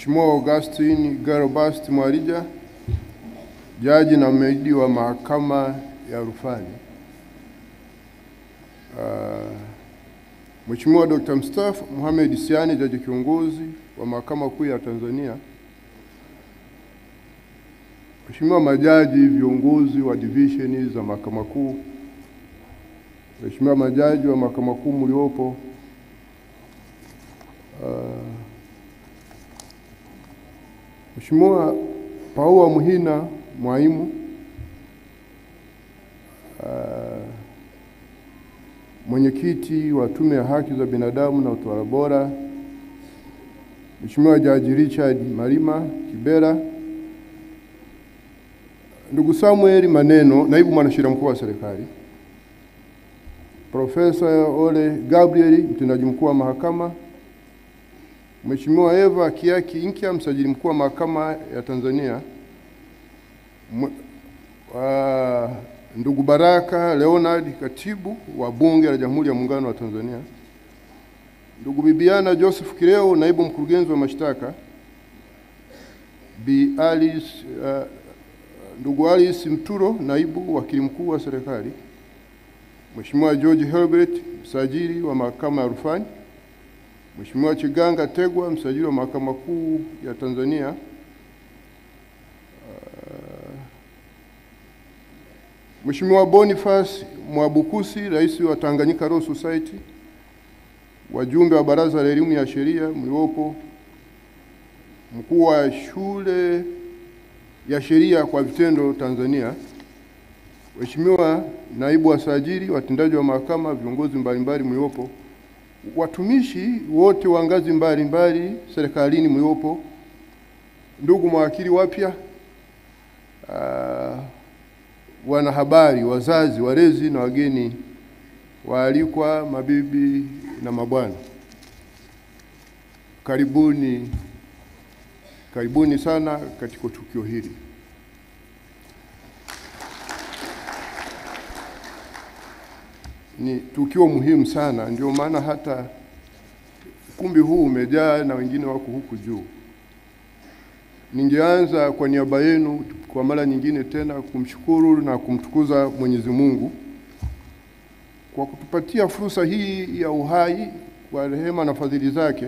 Mheshimiwa Augustine Garobast Mwarija, jaji na msaidizi wa mahakama ya rufani. Mheshimiwa Dr. Mstaafu Mohamed Siani, jaji kiongozi wa mahakama kuu ya Tanzania. Mheshimiwa majaji viongozi wa divisheni za mahakama kuu. Mheshimiwa majaji wa mahakama kuu mliopo. Mheshimiwa Paua Muhina Mwaimu, mwenyekiti wa Tume ya Haki za Binadamu na Utawala Bora. Mheshimiwa Jaji Richard Malima Kibera. Ndugu Samuel Maneno, naibu mwanasheria mkuu wa serikali. Profesa Ole Gabriel, mtendaji mkuu wa mahakama. Mheshimiwa Eva Kiaki Inkia, msajili mkuu wa mahakama ya Tanzania. Ndugu Baraka Leonard, katibu wa Bunge la Jamhuri ya Muungano wa Tanzania. Ndugu Bibiana Joseph Kireo, naibu mkurugenzi wa mashtaka. Ndugu Alice Mturo, naibu wakili mkuu wa serikali. Mheshimiwa George Herbert, msajili wa mahakama ya rufani. Mheshimiwa Chiganga Tegwa, msajili wa mahakama kuu ya Tanzania. Mheshimiwa Boniface Mwabukusi, rais wa Tanganyika Law Society. Wajumbe wa Baraza la Elimu ya Sheria mliopo. Mkuu wa shule ya sheria kwa vitendo Tanzania. Mheshimiwa naibu wasajili, watendaji wa mahakama, viongozi mbalimbali mliopo. Watumishi wote wa ngazi mbalimbali serikalini mliopo. Ndugu mawakili wapya, wanahabari, wazazi, walezi na wageni waalikwa, mabibi na mabwana. Karibuni sana katika tukio hili. Ni tukio muhimu sana, ndio maana hata kumbi huu umejaa na wengine wako huku juu. Ningeanza kwa niaba yenu kwa mara nyingine tena kumshukuru na kumtukuza Mwenyezi Mungu kwa kutupatia fursa hii ya uhai kwa rehema na fadhili zake,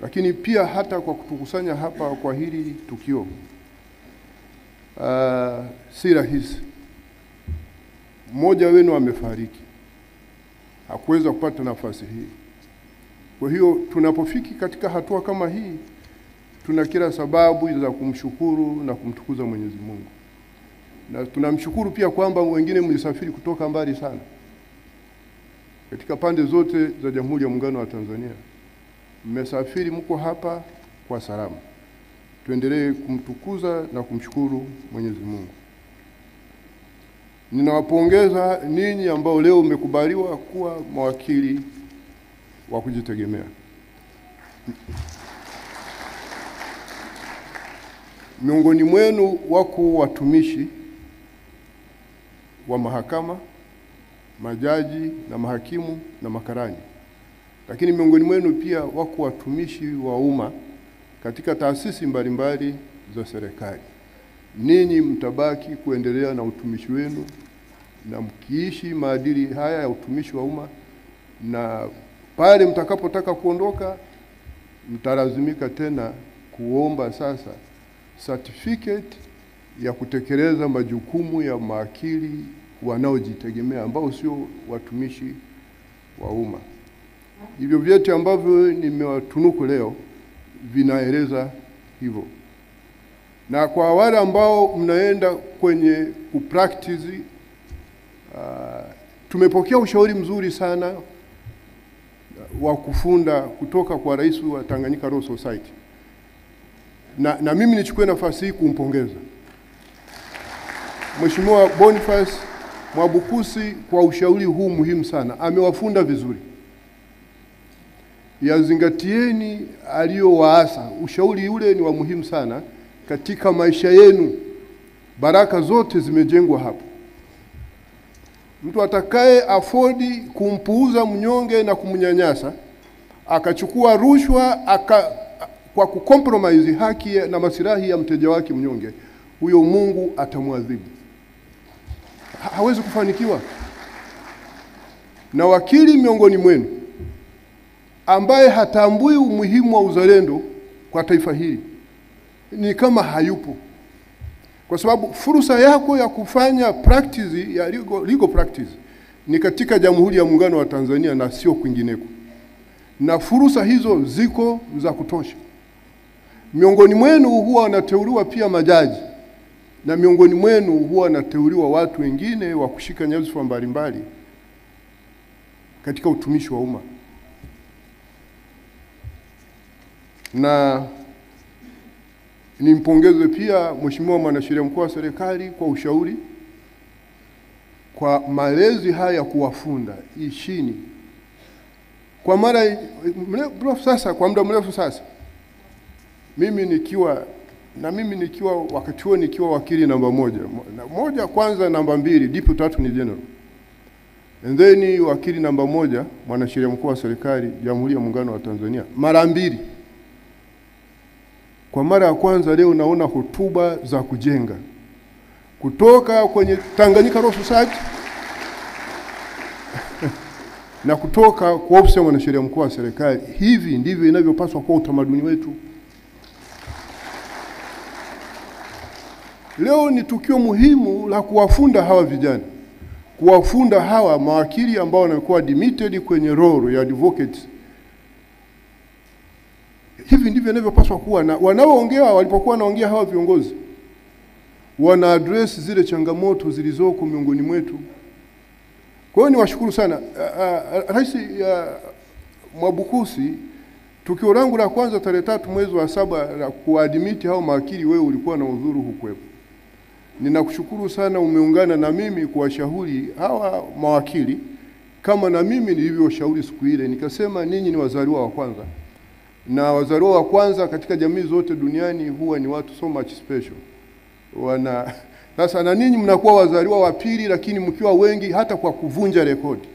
lakini pia hata kwa kutukusanya hapa kwa hili tukio. Si rahisi. Mmoja wenu amefariki, hakuweza kupata nafasi hii. Kwa hiyo tunapofiki katika hatua kama hii, tuna kila sababu za kumshukuru na kumtukuza Mwenyezi Mungu. Na tunamshukuru pia kwamba wengine mlisafiri kutoka mbali sana katika pande zote za Jamhuri ya Muungano wa Tanzania. Mmesafiri, mko hapa kwa salama. Tuendelee kumtukuza na kumshukuru Mwenyezi Mungu. Ninawapongeza ninyi ambao leo mmekubaliwa kuwa mawakili wa kujitegemea. Miongoni mwenu wako watumishi wa mahakama, majaji na mahakimu na makarani. Lakini miongoni mwenu pia wako watumishi wa umma katika taasisi mbalimbali za serikali. Ninyi mtabaki kuendelea na utumishi wenu na mkiishi maadili haya ya utumishi wa umma, na pale mtakapotaka kuondoka mtalazimika tena kuomba sasa certificate ya kutekeleza majukumu ya mawakili wanaojitegemea ambao sio watumishi wa umma. Hivyo vyeti ambavyo nimewatunuku leo vinaeleza hivyo. Na kwa wale ambao mnaenda kwenye kupractice, tumepokea ushauri mzuri sana wa kufunda kutoka kwa rais wa Tanganyika Law Society. Na mimi nichukue nafasi hii kumpongeza Mheshimiwa Boniface Mwabukusi kwa ushauri huu muhimu sana. Amewafunda vizuri. Yazingatieni aliyowaasa. Ushauri ule ni wa muhimu sana katika maisha yenu. Baraka zote zimejengwa hapo. Mtu atakaye afodi kumpuuza mnyonge na kumnyanyasa, akachukua rushwa kwa kucompromise haki na maslahi ya mteja wake mnyonge, huyo Mungu atamwadhibu. Hawezi kufanikiwa. Na wakili miongoni mwenu ambaye hatambui umuhimu wa uzalendo kwa taifa hili ni kama hayupo. Kwa sababu fursa yako ya kufanya practice ya legal practice ni katika Jamhuri ya Muungano wa Tanzania na sio kwingineko. Na fursa hizo ziko za kutosha. Miongoni mwenu huwa wanateuliwa pia majaji, na miongoni mwenu huwa wanateuliwa watu wengine wa kushika nyadhifa mbalimbali katika utumishi wa umma. Na nimpongeze pia Mheshimiwa Mwanasheria Mkuu wa Serikali kwa ushauri, kwa malezi haya kuwafunda ishini. Kwa muda mrefu sasa, mimi nikiwa wakati huo nikiwa wakili namba moja kwanza, namba 2 Deputy Attorney General, and then wakili namba 1 Mwanasheria Mkuu wa Serikali Jamhuri ya Muungano wa Tanzania mara 2. Kwa mara ya kwanza leo naona hotuba za kujenga kutoka kwenye Tanganyika Law Society na kutoka kwa ofisi ya Mwanasheria Mkuu wa Serikali. Hivi ndivyo inavyopaswa kuwa utamaduni wetu. Leo ni tukio muhimu la kuwafunda hawa vijana, kuwafunda hawa mawakili ambao wanakuwa demoted kwenye role ya advocates. Hivi ndivyo inavyopaswa kuwa, na wanaoongea walipokuwa wanaongea hawa viongozi wana address zile changamoto zilizoko miongoni mwetu. Kwa hiyo niwashukuru sana Rais Mwabukusi. Tukio langu la kwanza tarehe 3 mwezi wa 7 la kuadmit hao mawakili, wewe ulikuwa na udhuru hukuwepo. Ninakushukuru sana, umeungana na mimi kuwashauri hawa mawakili kama na mimi nilivyoshauri siku ile. Nikasema ninyi ni wazaliwa wa kwanza, na wazaliwa wa kwanza katika jamii zote duniani huwa ni watu so much special. Sasa na ninyi mnakuwa wazaliwa wa pili, lakini mkiwa wengi hata kwa kuvunja rekodi.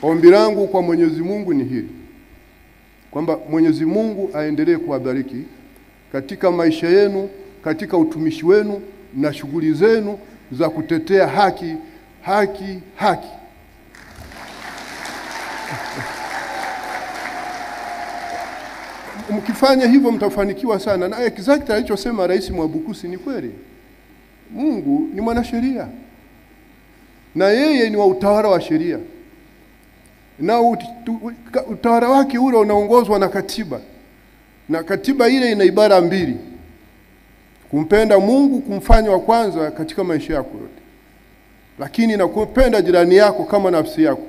Ombi langu kwa Mwenyezi Mungu ni hili, kwamba Mwenyezi Mungu aendelee kuwabariki katika maisha yenu, katika utumishi wenu na shughuli zenu za kutetea haki. Mkifanya hivyo mtafanikiwa sana. Na exactly alichosema Rais Mwabukusi ni kweli. Mungu ni mwanasheria, na yeye ni wa utawala wa sheria, na utawala wake ule unaongozwa na katiba, na katiba ile ina ibara 2: kumpenda Mungu, kumfanya wa kwanza katika maisha yako yote, lakini na kumpenda jirani yako kama nafsi yako.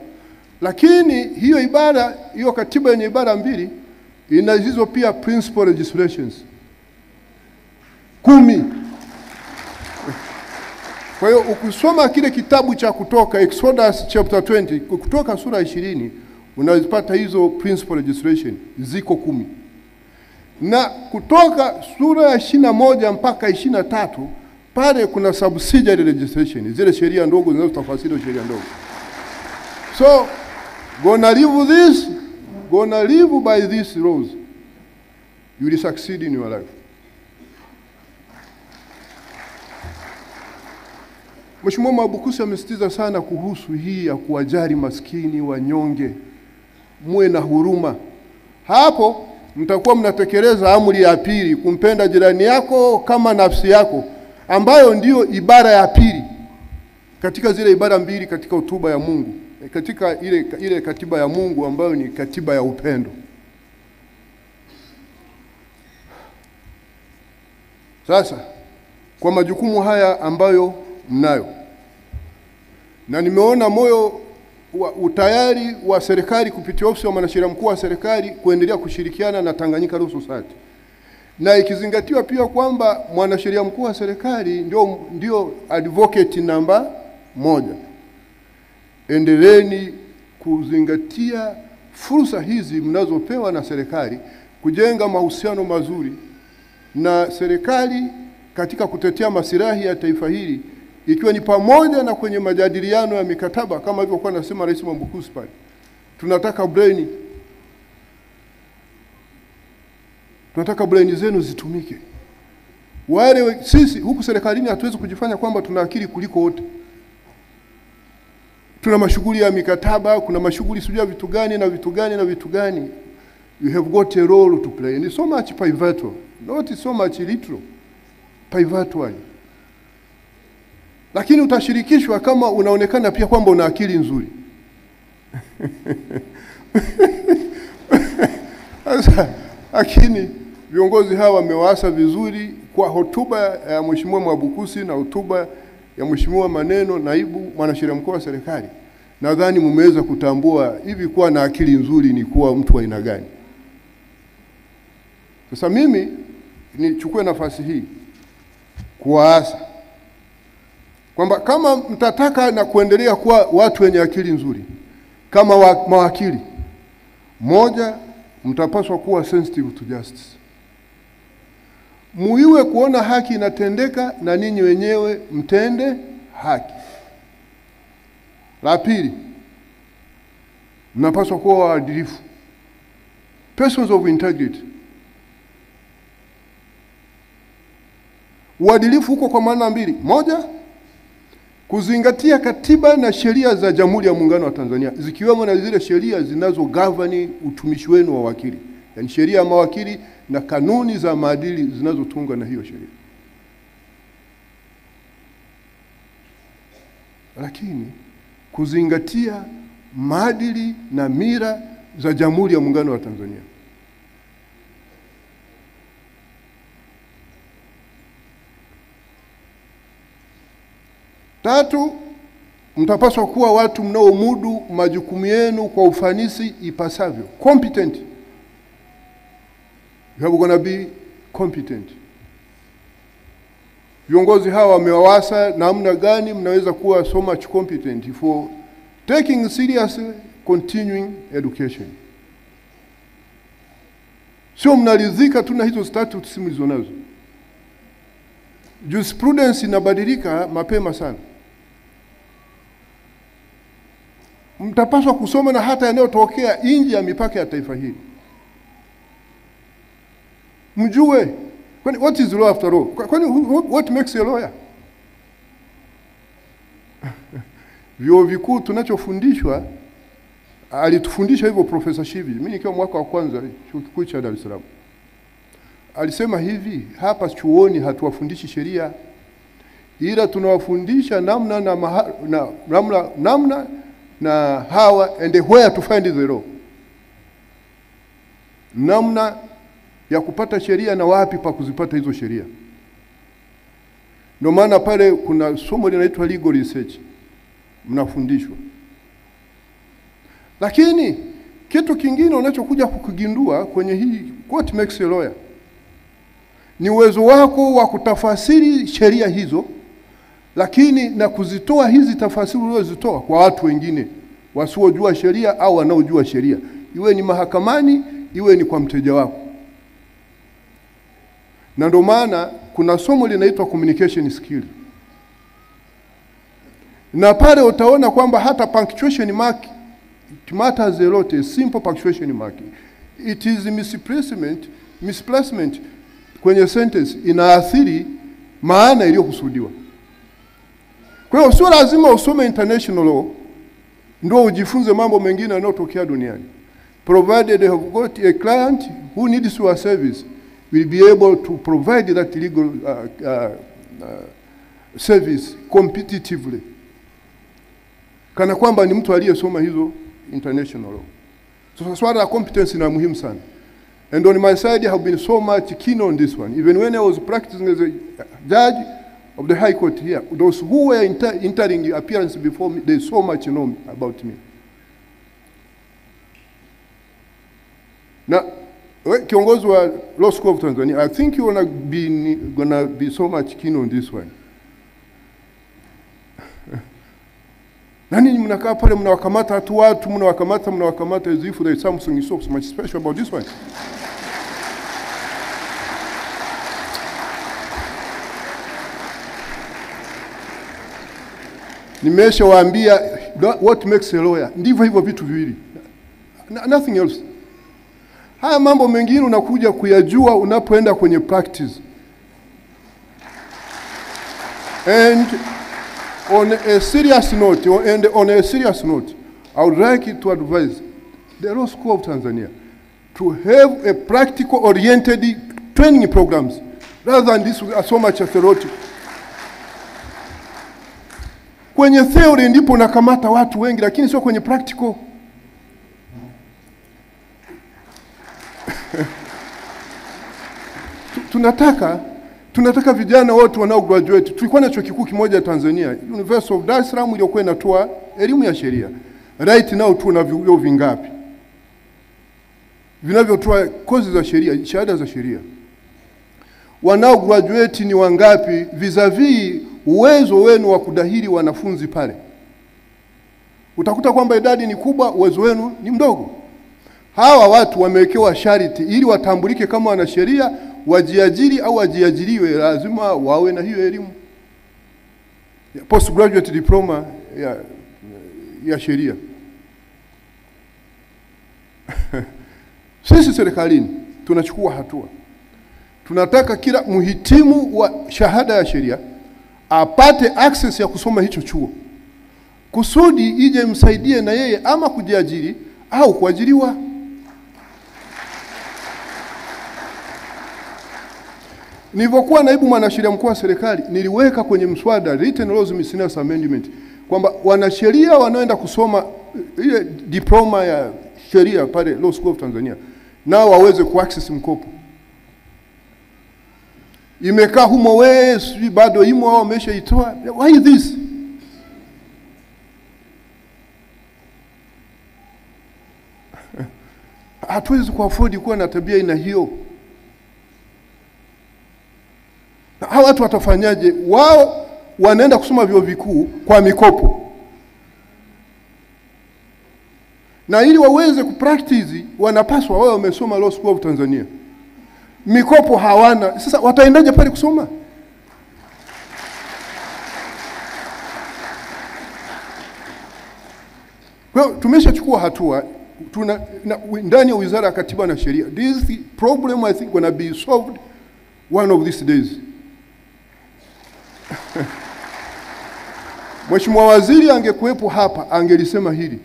Lakini hiyo katiba yenye ibara 2 ina hizo pia principal legislations 10. Kwa hiyo ukisoma kile kitabu cha Kutoka, Exodus chapter 20, Kutoka sura 20, unazipata hizo principal legislation ziko 10. Na Kutoka sura ya 21 mpaka 23 pale kuna subsidiary legislation, zile sheria ndogo zinazotafasiri sheria ndogo. So gonna live by these laws, you will succeed in your life. Mheshimiwa Mwabukusi amesitiza sana kuhusu hii ya kuwajali maskini, wanyonge, muwe na huruma. Hapo mtakuwa mnatekeleza amri ya 2, kumpenda jirani yako kama nafsi yako, ambayo ndiyo ibara ya 2 katika zile ibara 2 katika hotuba ya Mungu, katika ile katiba ya Mungu ambayo ni katiba ya upendo. Sasa kwa majukumu haya ambayo mnayo, na nimeona moyo wa utayari wa serikali kupitia ofisi ya Mwanasheria Mkuu wa Serikali kuendelea kushirikiana na Tanganyika Law Society, na ikizingatiwa pia kwamba Mwanasheria Mkuu wa Serikali ndio advocate namba 1. Endeleeni kuzingatia fursa hizi mnazopewa na serikali kujenga mahusiano mazuri na serikali katika kutetea maslahi ya taifa hili, ikiwa ni pamoja na kwenye majadiliano ya mikataba kama ilivyokuwa nasema Rais Mwabukusi pale. Tunataka brain Tunataka brain zenu zitumike. Wale sisi huku serikalini hatuwezi kujifanya kwamba tuna akili kuliko wote. Tuna mashughuli ya mikataba, kuna mashughuli sijua vitu gani na vitu gani na vitu gani. You have got a role to play, and it's so much pivotal, not so much literal, pivotal. Lakini utashirikishwa kama unaonekana pia kwamba una akili nzuri. Lakini viongozi hawa wamewaasa vizuri kwa hotuba ya Mheshimiwa Mwabukusi na hotuba ya Mheshimiwa Maneno, naibu mwanasheria mkuu wa serikali. Nadhani mmeweza kutambua hivi kuwa na akili nzuri ni kuwa mtu wa aina gani. Sasa mimi nichukue nafasi hii kuwaasa kwamba kama mtataka na kuendelea kuwa watu wenye akili nzuri kama mawakili, moja, mtapaswa kuwa sensitive to justice. Muiwe kuona haki inatendeka na ninyi wenyewe mtende haki. La pili, mnapaswa kuwa waadilifu, persons of integrity. Uadilifu huko kwa maana mbili. Moja, kuzingatia katiba na sheria za Jamhuri ya Muungano wa Tanzania, zikiwemo na zile sheria zinazo govern utumishi wenu wa wakili. Yaani sheria ya mawakili na kanuni za maadili zinazotungwa na hiyo sheria. Lakini kuzingatia maadili na mira za Jamhuri ya Muungano wa Tanzania. Tatu, mtapaswa kuwa watu mnaomudu majukumu yenu kwa ufanisi ipasavyo. Competent. You have gonna be competent. Viongozi hawa wamewawasa namna gani mnaweza kuwa so much competent for taking seriously continuing education. Sio mnaridhika tu na hizo statutes mlizonazo. Jurisprudence inabadilika mapema sana. Mtapaswa kusoma na hata yanayotokea nje ya mipaka ya taifa hili. Mjue, what is law after all? What makes a lawyer? Vyuo vikuu tunachofundishwa, alitufundisha hivyo Profesa Shivi. Mimi nikiwa mwaka wa kwanza chuo kikuu cha Dar es Salaam. Alisema hivi, hapa chuoni hatuwafundishi sheria, ila tunawafundisha namna na how and where to find the law. Namna ya kupata sheria na wapi pa kuzipata hizo sheria. Ndio maana pale kuna somo linaloitwa legal research mnafundishwa. Lakini kitu kingine unachokuja kukigundua kwenye hii what makes a lawyer ni uwezo wako wa kutafasiri sheria hizo, lakini na kuzitoa hizi tafasiri ulizozitoa kwa watu wengine wasiojua sheria au wanaojua sheria, iwe ni mahakamani, iwe ni kwa mteja wako. Na ndio maana kuna somo linaitwa communication skill. Na pale utaona kwamba hata punctuation mark it matters a lot. A simple punctuation mark, it is misplacement kwenye sentence inaathiri maana iliyokusudiwa. Kwa hiyo sio lazima usome international law ndio ujifunze mambo mengine yanayotokea duniani. Provided they have got a client who needs your service, will be able to provide that legal service competitively. Kana kwamba ni mtu aliyesoma hizo international law. So swala la competence ni muhimu sana. And on my side, I have been so much keen on this one. Even when I was practicing as a judge of the High Court here, those who were entering appearance before me, they so much know about me. Now, kiongozi wa Law School of Tanzania, I think you're gonna be so much keen on this one. Nani mnakaa pale mnawakamata watu, mnawakamata as if there is something so much special about this one. Nimeshawaambia what makes a lawyer. Ndivyo hivyo vitu viwili. Nothing else. Haya mambo mengine unakuja kuyajua unapoenda kwenye practice. And on a serious note, I would like to advise the Law School of Tanzania to have a practical oriented training programs rather than this so much theoretical. Kwenye theory ndipo nakamata watu wengi, lakini sio kwenye practical. Tunataka vijana wote wanao graduate. Tulikuwa na chuo kikuu kimoja Tanzania, University of Dar es Salaam, iliyokuwa inatoa elimu ya sheria. Right now tuna vyuo vingapi vinavyotoa kozi za sheria, shahada za sheria? Wanao graduate ni wangapi vis-a-vis uwezo wenu wa kudahili wanafunzi pale? Utakuta kwamba idadi ni kubwa, uwezo wenu ni mdogo. Hawa watu wamewekewa sharti ili watambulike kama wanasheria, wajiajiri au wajiajiriwe, lazima wawe na hiyo elimu. Postgraduate diploma ya sheria. Sisi serikalini tunachukua hatua. Tunataka kila mhitimu wa shahada ya sheria apate access ya kusoma hicho chuo, kusudi ije msaidie na yeye ama kujiajiri au kuajiriwa. Nilipokuwa naibu mwanasheria mkuu wa serikali, niliweka kwenye mswada Written Laws Miscellaneous Amendment kwamba wanasheria wanaoenda kusoma ile diploma ya sheria pale Law School of Tanzania nao waweze kuaccess mkopo. Imekaa humo wewe bado imo wao wameshaitoa. Why this? Hatuwezi kuafford kuwa na tabia ina hiyo. Hawa watu watafanyaje? Wao wanaenda kusoma vyuo vikuu kwa mikopo. Na ili waweze kupractice wanapaswa wao wamesoma Law School of Tanzania. Mikopo hawana. Sasa wataendaje pale kusoma? Kwa tumeshachukua hatua ndani ya Wizara ya Katiba na Sheria. This problem I think gonna be solved one of these days. Mheshimiwa Waziri angekuepo hapa angelisema hili.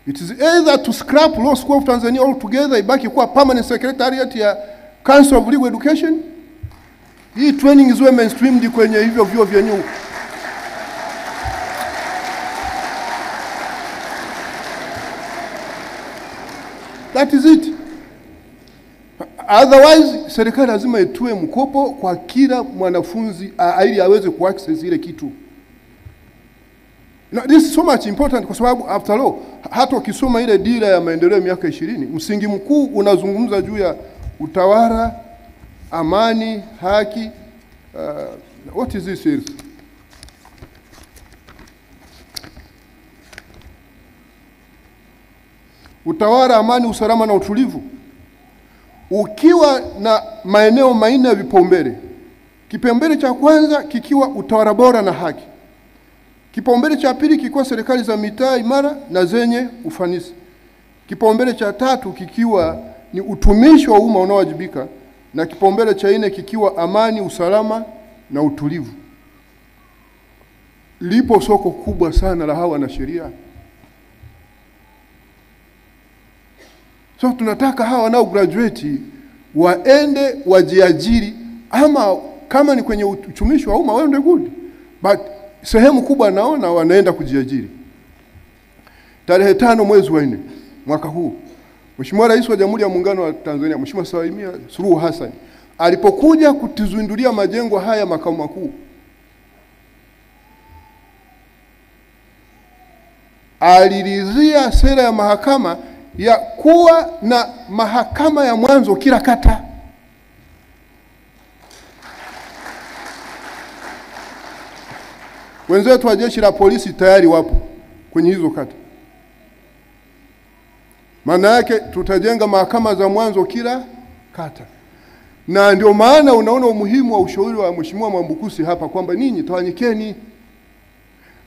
It is either to scrap Law School of Tanzania altogether, ibaki kuwa permanent secretariat ya Council of Legal Education. Hii training is mainstreamed kwenye hivyo vyuo vya nyuu. That is it. Otherwise, serikali lazima itoe mkopo kwa kila mwanafunzi ili aweze kuaccess ile kitu. Now, this is so much important kwa sababu after all, hata ukisoma ile dira ya maendeleo miaka 20, msingi mkuu unazungumza juu ya utawala, amani, haki. What is this here? Utawala, amani, usalama na utulivu. Ukiwa na maeneo manne ya vipaumbele. Kipaumbele cha kwanza kikiwa utawala bora na haki. Kipaumbele cha pili kikiwa serikali za mitaa imara na zenye ufanisi. Kipaumbele cha tatu kikiwa ni utumishi wa umma unaowajibika, na kipaumbele cha nne kikiwa amani, usalama na utulivu. Lipo soko kubwa sana la hawa na sheria. So tunataka hawa wanao graduate waende wajiajiri, ama kama ni kwenye utumishi wa umma waende good. But sehemu kubwa naona wanaenda kujiajiri. Tarehe 5 mwezi wa 4 mwaka huu, Mheshimiwa Rais wa Jamhuri ya Muungano wa Tanzania, Mheshimiwa Samia Suluhu Hassan, alipokuja kutuzindulia majengo haya makao makuu, aliridhia sera ya mahakama ya kuwa na mahakama ya mwanzo kila kata. Wenzetu wa jeshi la polisi tayari wapo kwenye hizo kata. Maana yake tutajenga mahakama za mwanzo kila kata. Na ndio maana unaona umuhimu wa ushauri wa Mheshimiwa Mwambukusi hapa kwamba ninyi tawanyikeni.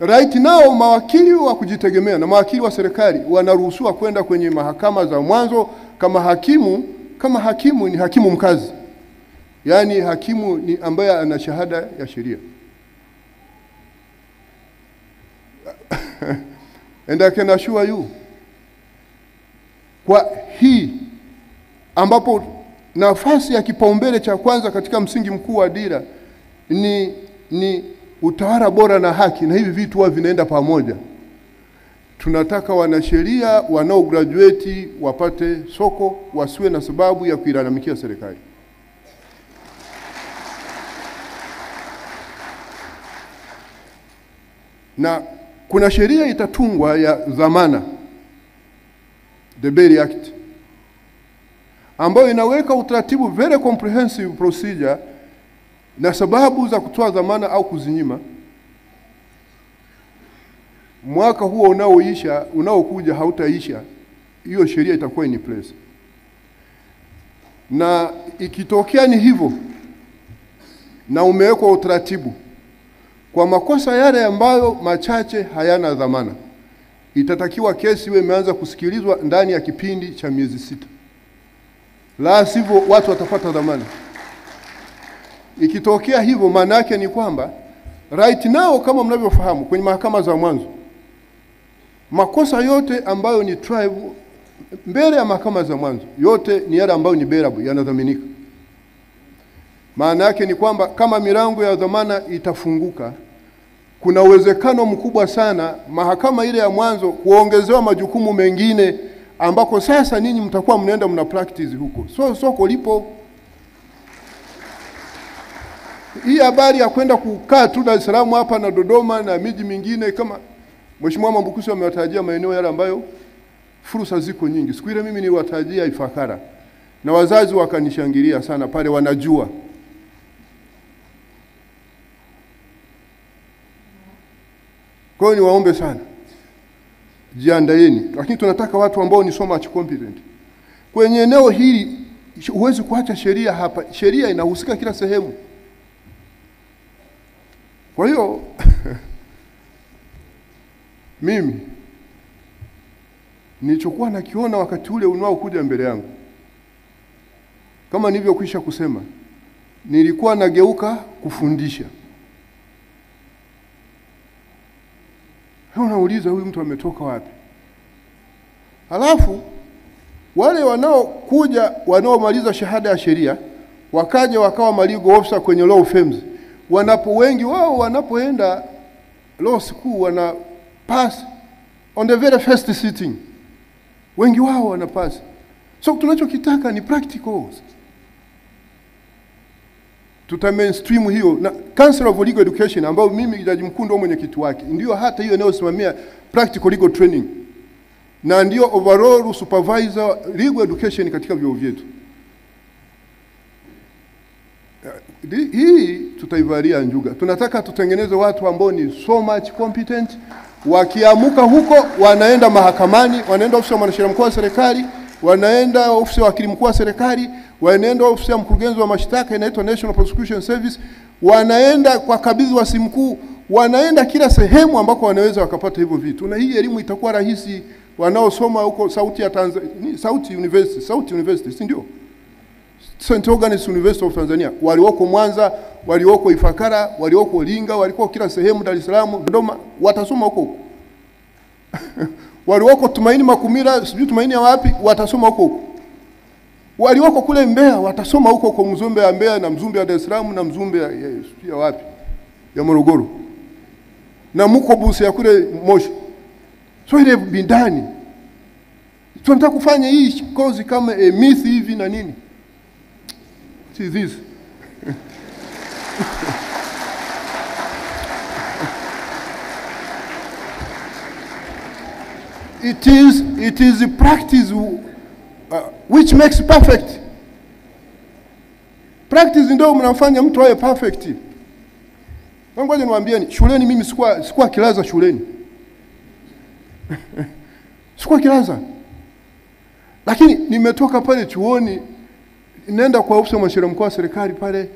Right now mawakili wa kujitegemea na mawakili wa serikali wanaruhusiwa kwenda kwenye mahakama za mwanzo kama hakimu ni hakimu mkazi. Yaani hakimu ni ambaye ana shahada ya sheria. And I can assure you, kwa hii ambapo nafasi ya kipaumbele cha kwanza katika msingi mkuu wa dira ni utawala bora na haki, na hivi vitu huwa vinaenda pamoja. Tunataka wanasheria wanao graduate wapate soko, wasiwe na sababu ya kuilalamikia serikali. Na kuna sheria itatungwa ya dhamana, the Bail Act, ambayo inaweka utaratibu, very comprehensive procedure na sababu za kutoa dhamana au kuzinyima. Mwaka huo unaokuja hautaisha, hiyo sheria itakuwa in place. Na ikitokea ni hivyo na umewekwa utaratibu, kwa makosa yale ambayo machache hayana dhamana, itatakiwa kesi iwe imeanza kusikilizwa ndani ya kipindi cha miezi 6. La sivyo watu watapata dhamana. Ikitokea hivyo, maana yake ni kwamba right now kama mnavyofahamu kwenye mahakama za mwanzo, makosa yote ambayo ni tribe mbele ya mahakama za mwanzo, yote ni yale ambayo ni bearable, yanadhaminika. Maana yake ni kwamba kama milango ya dhamana itafunguka, kuna uwezekano mkubwa sana mahakama ile ya mwanzo kuongezewa majukumu mengine ambako sasa ninyi mtakuwa mnaenda mna practice huko. Soko lipo. Hii habari ya kwenda kukaa tu Dar es Salaam hapa na Dodoma na miji mingine, kama Mheshimiwa Mambukusi amewatajia maeneo yale ambayo fursa ziko nyingi. Siku ile mimi niliwatajia Ifakara na wazazi wakanishangilia sana pale, wanajua. Kwa hiyo niwaombe sana, jiandaeni, lakini tunataka watu ambao ni so much competent. Kwenye eneo hili huwezi kuacha sheria hapa. Sheria inahusika kila sehemu. Kwa hiyo mimi nilichokuwa nakiona wakati ule unaokuja mbele yangu, kama nilivyokwisha kusema, nilikuwa nageuka kufundisha. Unauliza huyu mtu ametoka wapi? Halafu wale wanaokuja wanaomaliza shahada ya sheria wakaja wakawa legal officer kwenye law firms, wengi wao wanapoenda law school wana pass on the very first sitting. Wengi wao wana pass. So tunachokitaka ni practicals. Tuta mainstream hiyo, na Council of Legal Education ambao mimi Jaji Mkuu ndio mwenyekiti wake, ndio hata hiyo inayosimamia practical legal training na ndio overall supervisor legal education katika vyuo vyetu. Hii tutaivalia njuga. Tunataka tutengeneze watu ambao ni so much competent, wakiamuka huko wanaenda mahakamani, wanaenda ofisi ya mwanasheria mkuu wa serikali, wanaenda ofisi ya wakili mkuu wa serikali, wanaenda ofisi ya mkurugenzi wa mashtaka inaitwa National Prosecution Service, wanaenda kwa kabidhi wa si mkuu, wanaenda kila sehemu ambako wanaweza wakapata hivyo vitu. Na hii elimu itakuwa rahisi wanaosoma huko Sauti ya Tanzania, Sauti University, si ndio? St. Agnes University of Tanzania, walioko Mwanza, walioko Ifakara, walioko Linga, walioko kila sehemu, Dar es Salaam, Dodoma, watasoma huko. Walioko Tumaini Makumira, sijui Tumaini ya wapi, watasoma huko. Walioko kule Mbeya watasoma huko kwa Mzumbe ya Mbeya na Mzumbe ya Dar es Salaam na Mzumbe ya wapi? Ya Morogoro. Na mko Busia ya kule Moshi. So ile bindani. Tunataka kufanya hii kozi kama myth hivi na nini? See this. It is a practice which makes perfect. Practice ndio mnafanya mtu awe perfect. Ngoja niwaambieni, shuleni mimi sikuwa kilaza shuleni. Sikuwa kilaza. Lakini nimetoka pale chuoni, nenda kwa ofisi ya mwanasheria mkuu wa serikali pale,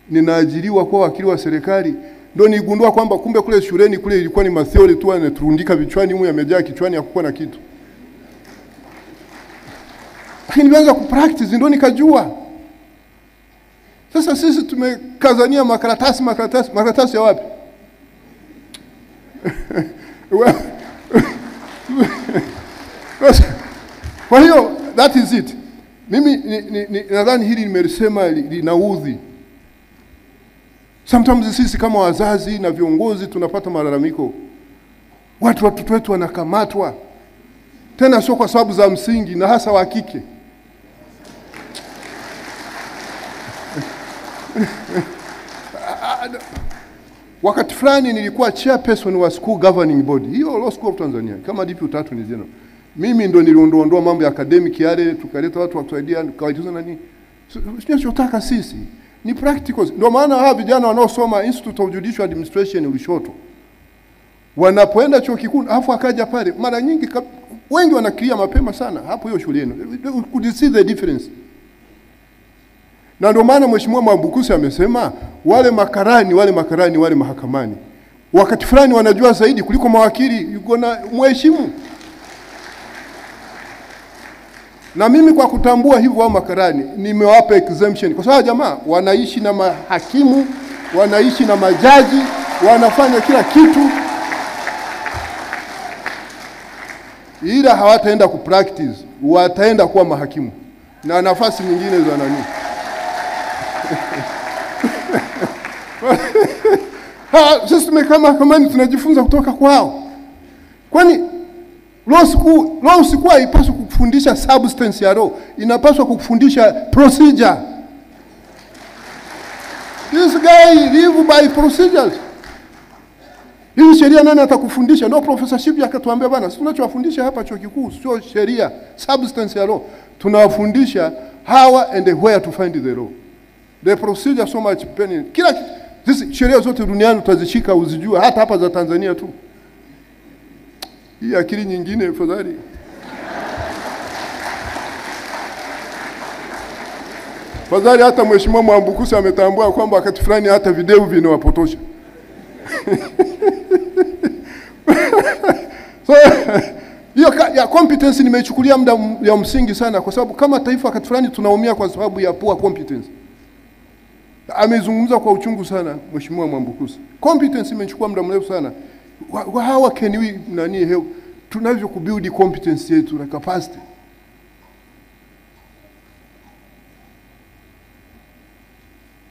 ninaajiriwa kwa wakili wa serikali. Ndio nigundua kwamba kumbe kule shuleni kule ilikuwa ni matheory tu anaturundika vichwani humu yamejaa kichwani hakukuwa na kitu. Lakini nilianza kupractice ndio nikajua. Sasa sisi tumekazania makaratasi ya wapi? Kwa hiyo that is it. Mimi nadhani hili nimelisema linaudhi. Sometimes sisi kama wazazi na viongozi tunapata malalamiko. Watoto wetu wanakamatwa. Tena sio kwa sababu za msingi na hasa wa kike. Wakati fulani nilikuwa chairperson wa school governing body. Hiyo Law School of Tanzania. Kama DP 3 ni jeno. Mimi ndo niliondoa mambo ya academic yale tukaleta watu wa kusaidia kawaitiza nani. Tunachotaka sisi ni practicals. Ndio maana hawa vijana wanaosoma Institute of Judicial Administration Lushoto wanapoenda chuo kikuu afu akaja pale mara nyingi wengi wanakilia mapema sana hapo hiyo shuleni. Could see the difference. Na ndio maana Mheshimiwa Mwambukusi amesema wale makarani mahakamani wakati fulani wanajua zaidi kuliko mawakili, yuko na mheshimu. Na mimi kwa kutambua hivyo wa makarani nimewapa exemption kwa sababu jamaa wanaishi na mahakimu, wanaishi na majaji, wanafanya kila kitu. Ila hawataenda kupractice, wataenda kuwa mahakimu na nafasi nyingine za nani. Sisi kama tunajifunza kutoka kwao. Kwani law school haipaswi kufundisha substance ya law, inapaswa kufundisha procedure. This guy live by procedures. Hii sheria nani atakufundisha? Ndio professorship akatuambia bana, sisi tunachowafundisha hapa chuo kikuu sio sheria, substance ya law. Tunawafundisha how and where to find the law. The procedure so much penny. Kila sisi sheria zote duniani tutazishika uzijue hata hapa za Tanzania tu. Hii akili nyingine fadhali. Fadhali hata Mheshimiwa Mwambukusi ametambua kwamba wakati fulani hata video vinawapotosha. So hiyo ya competence nimeichukulia muda ya msingi sana kwa sababu kama taifa wakati fulani tunaumia kwa sababu ya poor competence. Amezungumza kwa uchungu sana Mheshimiwa Mwambukusi. Competence imechukua muda mrefu sana. How can we help tunavyo kubuild competence yetu na capacity?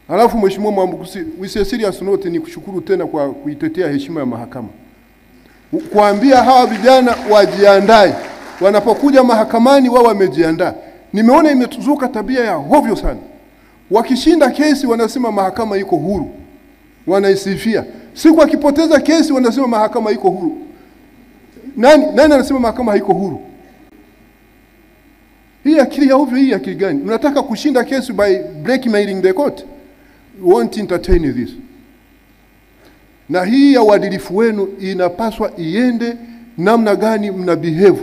Halafu Mheshimiwa Mwambukusi, we say serious note ni kushukuru tena kwa kuitetea heshima ya mahakama. Kuambia hawa vijana wajiandae. Wanapokuja mahakamani wao wamejiandaa. Nimeona imetuzuka tabia ya hovyo sana. Wakishinda kesi wanasema mahakama iko huru. Wanaisifia. Siku akipoteza kesi wanasema mahakama iko huru. Nani anasema mahakama haiko huru? Hii akili ya hovyo, hii akili gani? Mnataka kushinda kesi by blackmailing the court? We won't entertain this. Na hii ya uadilifu wenu inapaswa iende namna gani mna behave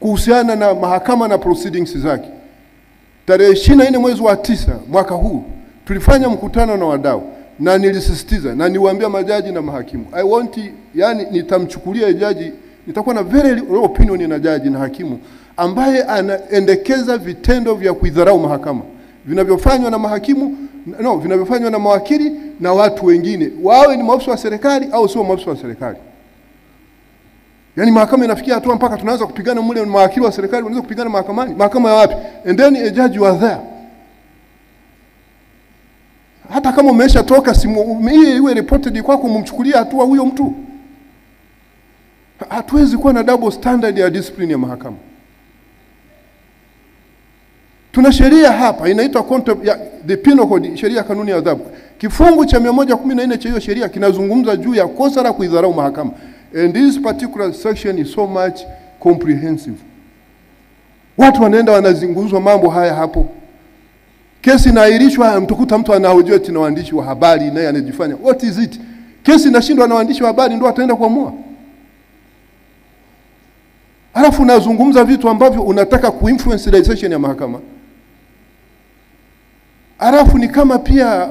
kuhusiana na mahakama na proceedings zake. Tarehe 24 mwezi wa 9 mwaka huu tulifanya mkutano na wadau na nilisisitiza na niwaambia majaji na mahakimu, nitamchukulia jaji, nitakuwa na very low opinion na jaji na hakimu ambaye anaendekeza vitendo vya kuidharau mahakama vinavyofanywa na mahakimu, vinavyofanywa na mawakili na watu wengine, wawe ni maafisa wa serikali au sio maafisa wa serikali. Mahakama inafikia hatua mpaka tunaanza kupigana mule na mawakili wa serikali wanaanza kupigana mahakamani. Mahakama ya wapi? And then a judge was there. Hata kama umeshatoka iwe reported kwako mumchukulia hatua huyo mtu. Hatuwezi kuwa na double standard ya discipline ya mahakama. Tuna sheria hapa inaitwa the Penal Code, sheria kanuni ya adhabu. Kifungu cha 114 cha hiyo sheria kinazungumza juu ya kosa la kuidharau mahakama. And this particular section is so much comprehensive. Watu wanaenda wanazunguzwa mambo haya hapo. Kesi inaahirishwa, mtukuta mtu anahojiwa na waandishi wa habari naye anajifanya. What is it? Kesi inashindwa na waandishi wa habari ndio ataenda kuamua. Alafu unazungumza vitu ambavyo unataka kuinfluence decision ya mahakama. Alafu ni kama pia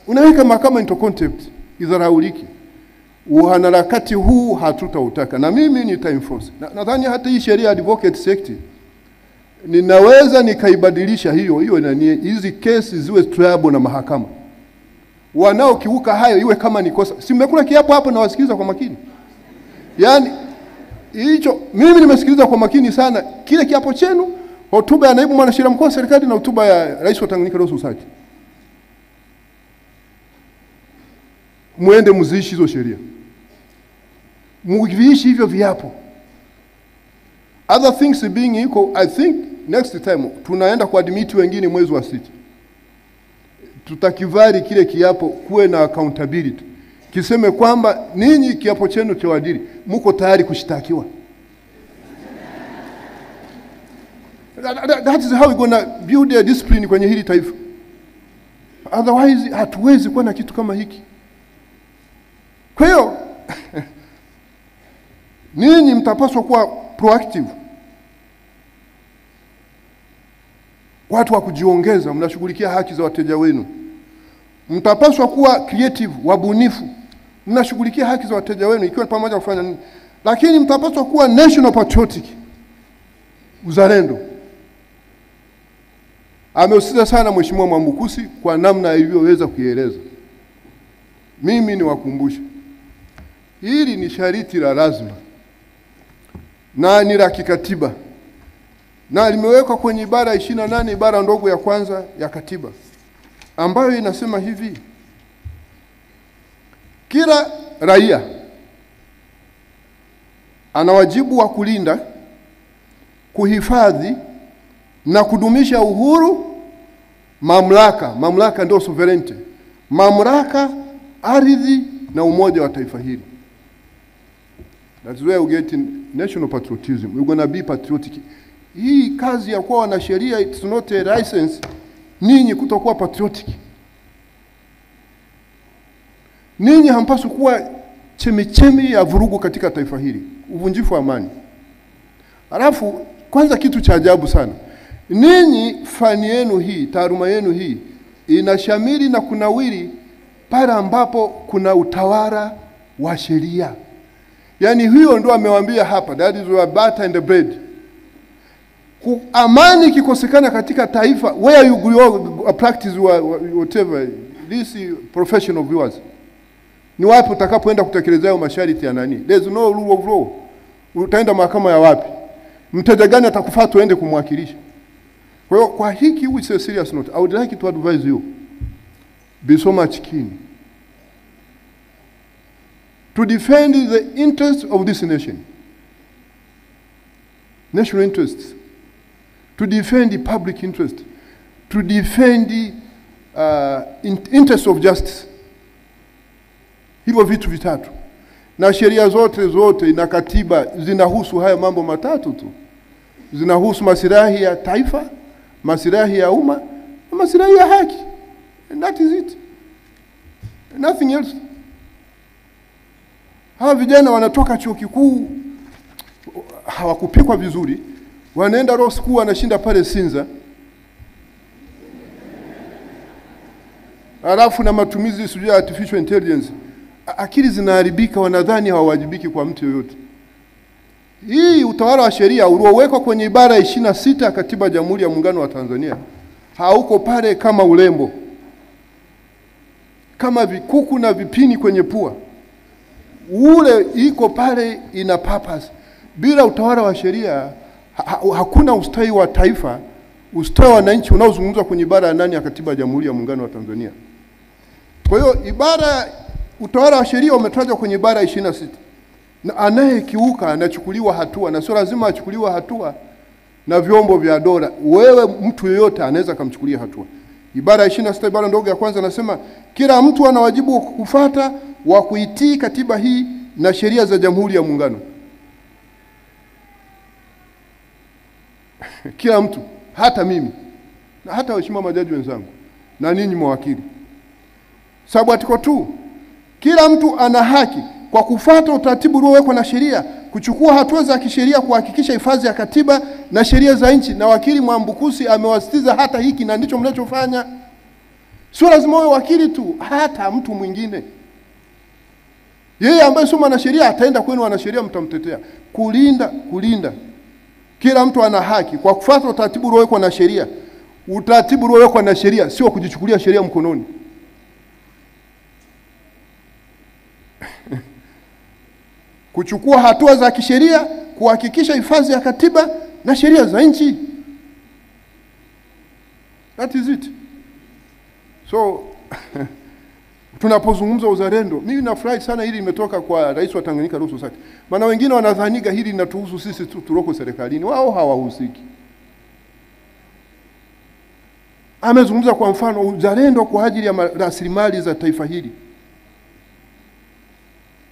unaweka mahakama into contempt, idharauliki. Uharakati huu hatutautaka, na mimi nitaenforce. Nadhani hata hii sheria Advocate Sect ninaweza nikaibadilisha hiyo na hizi kesi ziwe triable na mahakama. Wanaokiuka hayo iwe kama ni kosa. Si mmekula kiapo hapo na wasikiliza kwa makini. Yaani hicho mimi nimesikiliza kwa makini sana kile kiapo chenu, hotuba ya naibu mwanasheria mkuu wa serikali na hotuba ya rais wa Tanganyika Law Society. Muende muziishi hizo sheria. Muviishi hivyo viapo. Other things being equal, I think next time tunaenda kuadmit wengine mwezi wa 6. Tutakivari kile kiapo kuwe na accountability. Kiseme kwamba ninyi kiapo chenu cha uadili mko tayari kushtakiwa. That is how we gonna build a discipline kwenye hili taifa. Otherwise hatuwezi kuwa na kitu kama hiki. Kwa hiyo ninyi mtapaswa kuwa proactive. Watu wa kujiongeza, mnashughulikia haki za wateja wenu. Mtapaswa kuwa creative, wabunifu. Mnashughulikia haki za wateja wenu ikiwa pamoja kufanya nini. Lakini mtapaswa kuwa national patriotic. Uzalendo. Ameusisitiza sana Mheshimiwa Mwambukusi kwa namna alivyoweza kuieleza. Mimi ni wakumbusha. Hili ni sharti la lazima. Na ni la kikatiba. Na limewekwa kwenye ibara 28 ibara ndogo ya kwanza ya katiba, ambayo inasema hivi: kila raia ana wajibu wa kulinda, kuhifadhi na kudumisha uhuru, mamlaka ndio sovereignty, mamlaka, ardhi na umoja wa taifa hili. That's where we get in national patriotism. We're going to be patriotic. Hii kazi ya kuwa na sheria, it's not a license ninyi kutokuwa patriotic. Ninyi hampaswi kuwa chemichemi ya vurugu katika taifa hili, uvunjifu wa amani. Alafu kwanza kitu cha ajabu sana, ninyi fani yenu hii, taaluma yenu hii inashamiri na kunawiri pale ambapo kuna utawala wa sheria. Yaani hiyo ndio amewaambia hapa, that is where butter and the bread. Amani kikosekana katika taifa, where you go practice whatever this profession of yours, ni wapi utakapoenda kutekeleza hayo masharti ya nani? There's no rule of law. Utaenda mahakama ya wapi? Mteja gani atakufuata uende kumwakilisha? Kwa hiyo kwa hiki is a serious note. I would like to advise you, be so much keen to defend the interests of this nation, national interests, to defend the public interest, to defend the interest of justice. Hivyo vitu vitatu. Na sheria zote na katiba zinahusu haya mambo matatu tu. Zinahusu maslahi ya taifa, maslahi ya umma, na maslahi ya haki. And that is it. Nothing else. Hawa vijana wanatoka chuo kikuu hawakupikwa vizuri, wanaenda law school wanashinda pale Sinza. Alafu na matumizi sijui ya artificial intelligence, akili zinaharibika, wanadhani hawawajibiki kwa mtu yoyote. Hii utawala wa sheria uliowekwa kwenye ibara 26 ya Katiba ya Jamhuri ya Muungano wa Tanzania hauko pale kama urembo, kama vikuku na vipini kwenye pua. Ule iko pale ina purpose. Bila utawala wa sheria hakuna ustawi wa taifa, ustawi wa wananchi unaozungumzwa kwenye ibara ya 8 ya Katiba ya Jamhuri ya Muungano wa Tanzania. Kwa hiyo utawala wa sheria umetajwa kwenye ibara 26. Na anayekiuka anachukuliwa hatua, na sio lazima achukuliwe hatua na vyombo vya dola. Wewe mtu yeyote anaweza kumchukulia hatua. Ibara 26 ibara ndogo ya kwanza nasema kila mtu ana wajibu kufuata wa kuitii katiba hii na sheria za Jamhuri ya Muungano. Kila mtu, hata mimi na hata waheshimiwa majaji wenzangu na ninyi mawakili. Sababu article 2, kila mtu ana haki kwa kufuata utaratibu uliowekwa na sheria kuchukua hatua za kisheria kuhakikisha hifadhi ya katiba na sheria za nchi. Na wakili Mwambukusi amewasitiza hata hiki, na ndicho mnachofanya. Sio lazima uwe wakili tu, hata mtu mwingine. Yeye ambaye sio mwanasheria ataenda kwenu wanasheria, mtamtetea. Kulinda. Kila mtu ana haki kwa kufuata utaratibu uliowekwa na sheria. Utaratibu uliowekwa na sheria sio kujichukulia sheria mkononi. Kuchukua hatua za kisheria kuhakikisha hifadhi ya katiba na sheria za nchi. That is it. So tunapozungumza uzalendo, mimi nafurahi sana hili limetoka kwa Rais wa Tanganyika Law Society. Maana wengine wanadhaniga hili linatuhusu sisi tu tuloko serikalini. Wao hawahusiki. Amezungumza kwa mfano uzalendo kwa ajili ya rasilimali za taifa hili.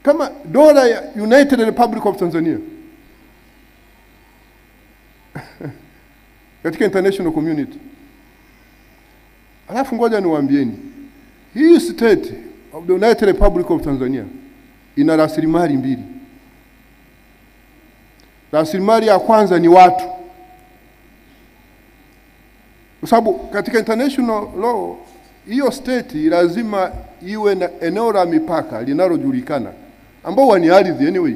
Kama dola ya United Republic of Tanzania katika international community. Alafu ngoja niwaambieni, hii state of the United Republic of Tanzania ina rasilimali mbili. Rasilimali ya kwanza ni watu. Kwa sababu katika international law hiyo state lazima iwe na eneo la mipaka linalojulikana ambao ni ardhi anyway.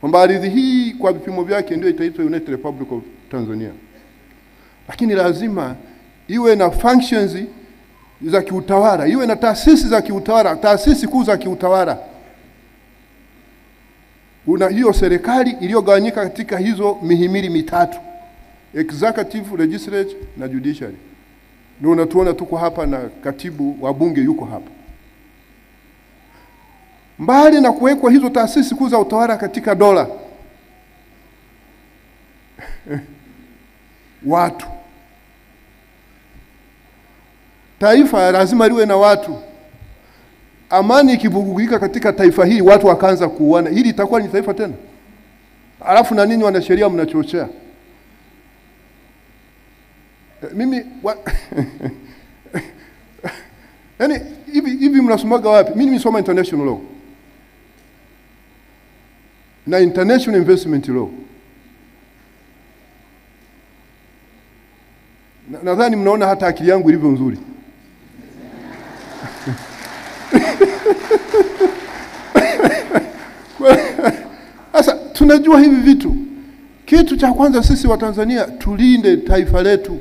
Kwamba ardhi hii kwa vipimo vyake ndio itaitwa United Republic of Tanzania. Lakini lazima iwe na functions za kiutawala, iwe na taasisi za kiutawala, taasisi kuu za kiutawala. Una hiyo serikali iliyogawanyika katika hizo mihimili mitatu: executive, legislature na judiciary. Ndio unatuona tuko hapa na katibu wa bunge yuko hapa. Mbali na kuwekwa hizo taasisi kuu za utawala katika dola, watu. Taifa lazima liwe na watu. Amani ikivurugika katika taifa hili, watu wakaanza kuuana, hili itakuwa ni taifa tena? Alafu na ninyi wanasheria mnachochea. Mimi yani hivi mnasomaga wapi? Mimi nimesoma international law na international investment law. Nadhani mnaona hata akili yangu ilivyo nzuri. Sasa tunajua hivi vitu. Kitu cha kwanza sisi wa Tanzania tulinde taifa letu.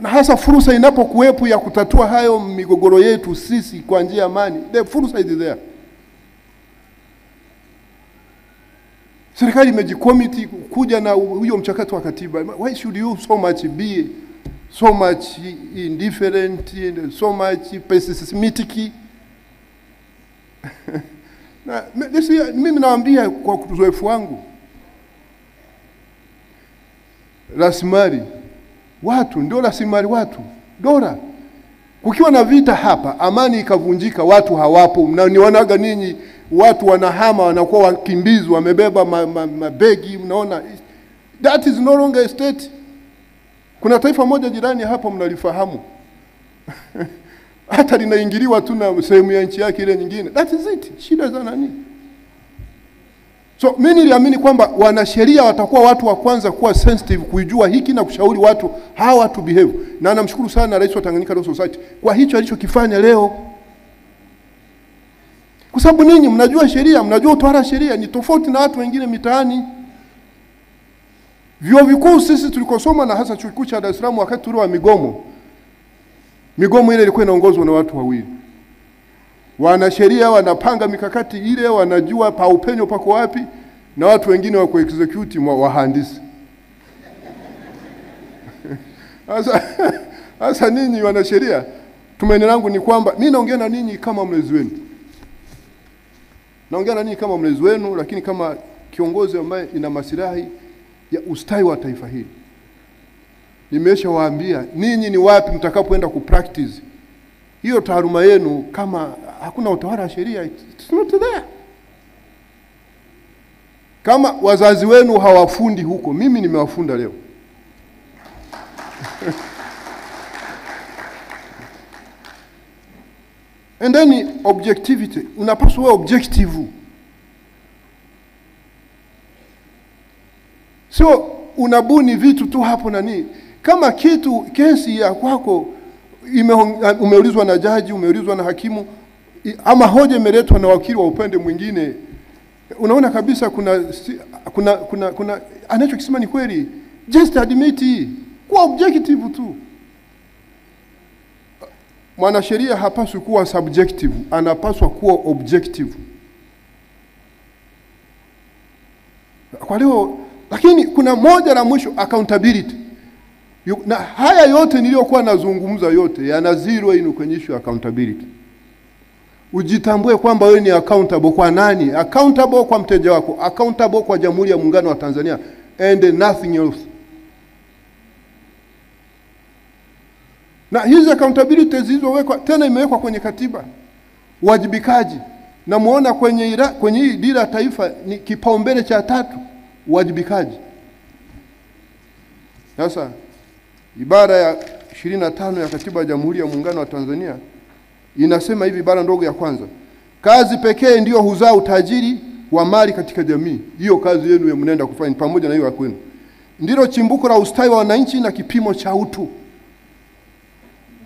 Na hasa fursa inapokuwepo ya kutatua hayo migogoro yetu sisi kwa njia ya amani, the fursa is there. Serikali imejikomiti kuja na huyo mchakato wa katiba. Why should you so much indifferent and so much pessimistic? Na mimi naambia kwa uzoefu wangu, rasilimali watu ndio rasilimali watu. Dola. Kukiwa na vita hapa, amani ikavunjika, watu hawapo. Mnanionaga ninyi watu wanahama, wanakuwa wakimbizi, wamebeba mabegi, mnaona. That is no longer a state. Kuna taifa moja jirani hapa mnalifahamu. Hata linaingiliwa tu na sehemu ya nchi yake ile nyingine. That is it. Shida za nani? So mimi niliamini kwamba wanasheria watakuwa watu wa kwanza kuwa sensitive kuijua hiki na kushauri watu how to behave. Na namshukuru sana Rais wa Tanganyika Law Society kwa hicho alichokifanya leo. Kwa sababu ninyi mnajua sheria, mnajua utawala sheria, ni tofauti na watu wengine mitaani. Vyuo vikuu sisi tulikosoma, na hasa chuo kikuu cha Dar es Salaam wakati ule wa migomo. Migomo ile ilikuwa inaongozwa na watu wawili. Wanasheria wanapanga mikakati ile, wanajua pa upenyo pako wapi, na watu wengine wako execute wahandisi. Sasa ninyi wanasheria, tumaini langu ni kwamba mimi naongea na ninyi kama mlezi wenu. Naongea na ninyi kama mlezi wenu, lakini kama kiongozi ambaye ina maslahi ya ustawi wa taifa hili. Nimeshawaambia ninyi ni wapi mtakapoenda kupractice hiyo taaluma yenu. Kama hakuna utawala wa sheria, it's not there. Kama wazazi wenu hawafundi huko, mimi nimewafunda leo. And then objectivity, unapaswa kuwa objective. So unabuni vitu tu hapo na nini. kama kesi ya kwako umeulizwa na jaji, umeulizwa na hakimu, ama hoja imeletwa na wakili wa upande mwingine, unaona kabisa kuna anachokisema ni kweli, just admit it. Kuwa objective tu. Mwanasheria hapaswi kuwa subjective, anapaswa kuwa objective. Kwa leo, lakini kuna moja la mwisho, accountability. Na haya yote niliyokuwa nazungumza yote yana zero in kwenye issue ya accountability. Ujitambue kwamba wewe ni accountable kwa nani? Accountable kwa mteja wako, accountable kwa Jamhuri ya Muungano wa Tanzania, and nothing else. Na hizi accountability zilizowekwa tena imewekwa kwenye katiba. Uwajibikaji. Na muona kwenye hii dira ya taifa ni kipaumbele cha 3, uwajibikaji. Sasa ibara ya 25 ya Katiba ya Jamhuri ya Muungano wa Tanzania inasema hivi, ibara ndogo ya kwanza: kazi pekee ndio huzaa utajiri wa mali katika jamii. Hiyo kazi yenu ya mnaenda kufanya pamoja na hiyo ya kwenu ndilo chimbuko la ustawi wa wananchi na kipimo cha utu.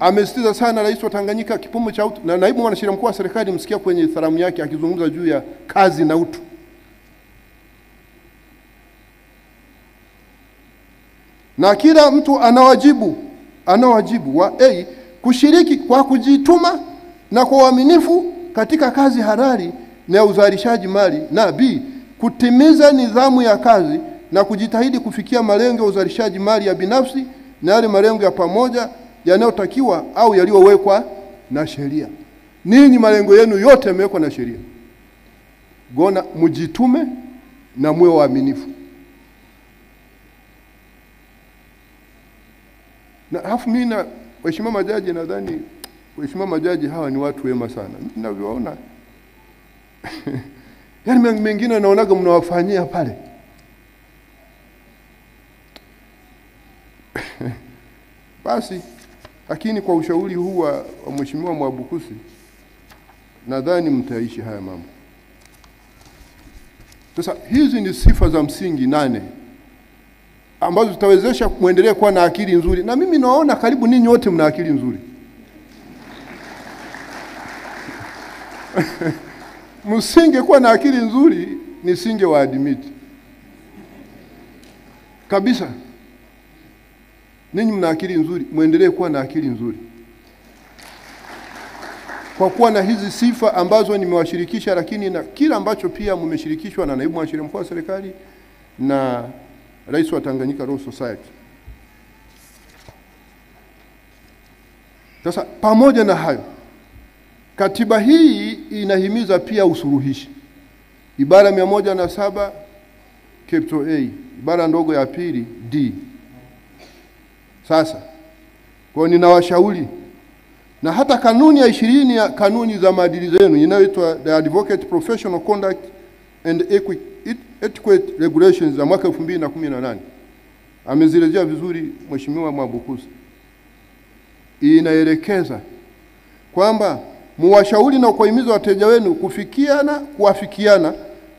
Amesitiza sana Rais wa Tanganyika kipimo cha utu, na naibu mwanasheria mkuu wa serikali msikia kwenye salamu yake akizungumza juu ya kazi na utu. Na kila mtu anawajibu wa A, kushiriki kwa kujituma na kwa uaminifu katika kazi halali na uzalishaji mali, na B, kutimiza nidhamu ya kazi na kujitahidi kufikia malengo ya uzalishaji mali ya binafsi na yale malengo ya pamoja yanayotakiwa au yaliyowekwa na sheria. Ninyi malengo yenu yote yamewekwa na sheria. Gona mjitume na muwe waaminifu. Na alafu mimi na waheshimiwa majaji, nadhani waheshimiwa majaji hawa ni watu wema sana. Mimi ninavyoona yaani mengine naonaga mnawafanyia pale. Basi lakini kwa ushauri huu wa Mheshimiwa Mwabukusi nadhani mtaishi haya mambo. Sasa hizi ni sifa za msingi 8 ambazo zitawezesha kuendelea kuwa na akili nzuri, na mimi naona karibu ninyi wote mna akili nzuri. Msinge kuwa na akili nzuri nisinge wa admit kabisa. Ninyi mna akili nzuri, muendelee kuwa na akili nzuri kwa kuwa na hizi sifa ambazo nimewashirikisha, lakini na kila ambacho pia mmeshirikishwa na naibu mwanasheria mkuu wa serikali na Rais wa Tanganyika Law Society. Sasa pamoja na hayo, katiba hii inahimiza pia usuluhishi. Ibara 107 capital A, ibara ndogo ya pili D. Sasa kwa ninawashauri, na hata kanuni ya 20 ya kanuni za maadili zenu inayoitwa The Advocate Professional Conduct and Etiquette Regulations za mwaka 2018 amezirejea vizuri Mheshimiwa Mwabukusi. Inaelekeza kwamba muwashauri na kuhimiza wateja wenu kuafikiana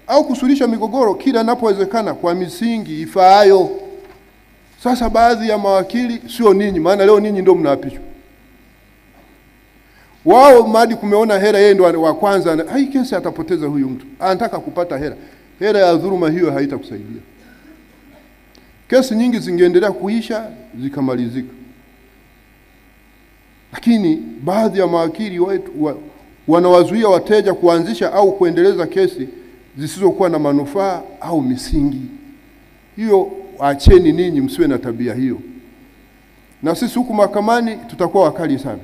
au kusuluhisha migogoro kila inapowezekana kwa misingi ifaayo. Sasa baadhi ya mawakili, sio ninyi, maana leo ninyi ndio mnaapishwa, wao madi kumeona hela yeye ndio wa kwanza, hai kesi atapoteza huyu mtu, anataka kupata hela ya dhuluma, hiyo haitakusaidia. Kesi nyingi zingeendelea kuisha zikamalizika. Lakini baadhi ya mawakili wetu wanawazuia wateja kuanzisha au kuendeleza kesi zisizokuwa na manufaa au misingi. Hiyo acheni ninyi, msiwe na tabia hiyo. Na sisi huku mahakamani tutakuwa wakali sana.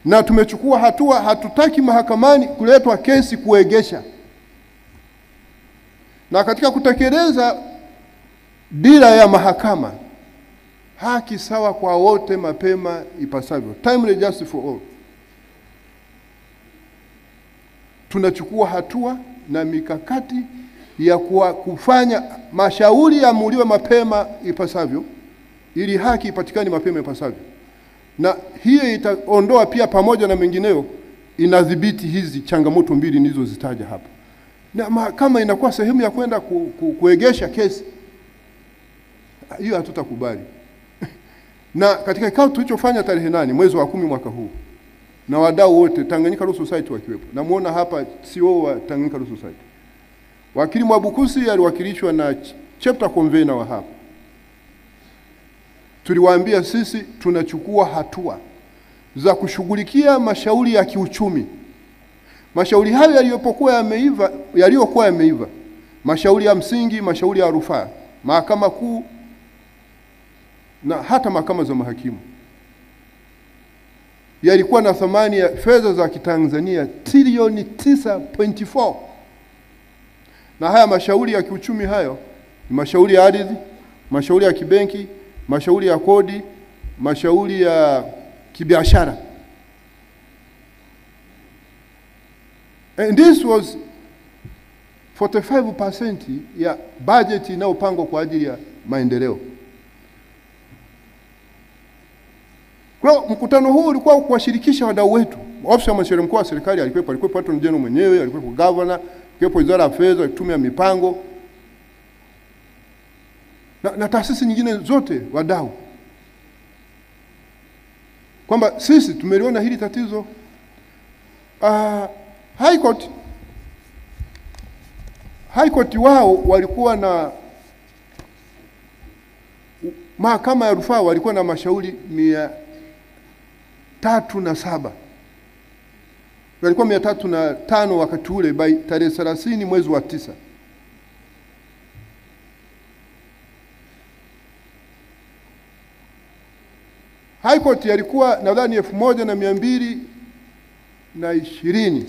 Na tumechukua hatua, hatutaki mahakamani kuletwa kesi kuegesha. Na katika kutekeleza dira ya mahakama, haki sawa kwa wote mapema ipasavyo, timely justice for all, tunachukua hatua na mikakati ya kufanya mashauri yaamuliwe mapema ipasavyo ili haki ipatikane mapema ipasavyo. Na hiyo itaondoa pia, pamoja na mengineyo, inadhibiti hizi changamoto mbili nilizozitaja hapa. Na mahakama inakuwa sehemu ya kwenda kuegesha kesi. hiyo hatutakubali. Na katika kikao tulichofanya tarehe 8 mwezi wa 10 mwaka huu, na wadau wote Tanganyika Law Society wakiwepo. Namuona hapa CEO wa Tanganyika Law Society. Wakili Mwabukusi aliwakilishwa na chapter convener wa hapa. Tuliwaambia sisi tunachukua hatua za kushughulikia mashauri ya kiuchumi. Mashauri hayo yaliyokuwa yameiva, mashauri ya msingi, mashauri ya rufaa, mahakama kuu na hata mahakama za mahakimu, yalikuwa na thamani ya fedha za kitanzania trilioni 9.4. Na haya mashauri ya kiuchumi hayo ni mashauri ya ardhi, mashauri ya kibenki, mashauri ya kodi, mashauri ya kibiashara. And this was 45% ya budget inayopangwa kwa ajili ya maendeleo. Kwa mkutano huu ulikuwa kuwashirikisha wadau wetu. Ofisi ya Mwanasheria Mkuu wa serikali alikuwepo Attorney General mwenyewe, alikuwepo governor, alikuwepo Wizara ya Fedha, Tume ya Mipango, na taasisi nyingine zote wadau. Kwamba sisi tumeliona hili tatizo. High Court wao walikuwa na mahakama ya rufaa walikuwa na mashauri 307. Walikuwa 305 wakati ule by tarehe 30 mwezi wa 9. High Court yalikuwa nadhani 1220.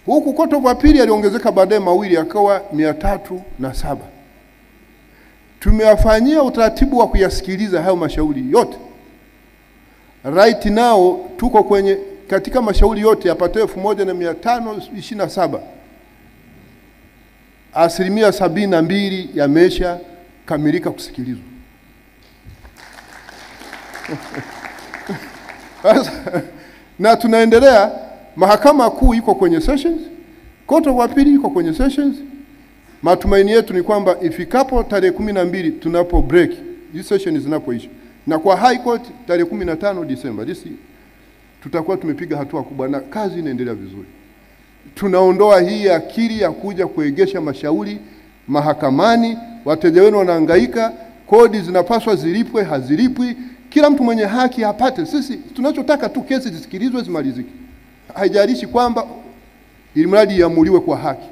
Huku Court of Appeal yaliongezeka baadaye mawili akawa 307. Tumewafanyia utaratibu wa kuyasikiliza hayo mashauri yote. Right now tuko katika mashauri yote yapatayo 1527. 72% yamesha kamilika kusikilizwa. Na tunaendelea. Mahakama Kuu iko kwenye sessions, Court of Appeal iko kwenye sessions. Matumaini yetu ni kwamba ifikapo tarehe 12 tunapo break, hizi sessions zinapoisha, na kwa High Court tarehe 15 Disemba, tutakuwa tumepiga hatua kubwa na kazi inaendelea vizuri. Tunaondoa hii akili ya kuja kuegesha mashauri mahakamani, wateja wenu wanahangaika, kodi zinapaswa zilipwe, hazilipwi, kila mtu mwenye haki apate. Sisi tunachotaka tu kesi zisikilizwe, zimalizike. Haijalishi kwamba ili mradi iamuliwe kwa haki.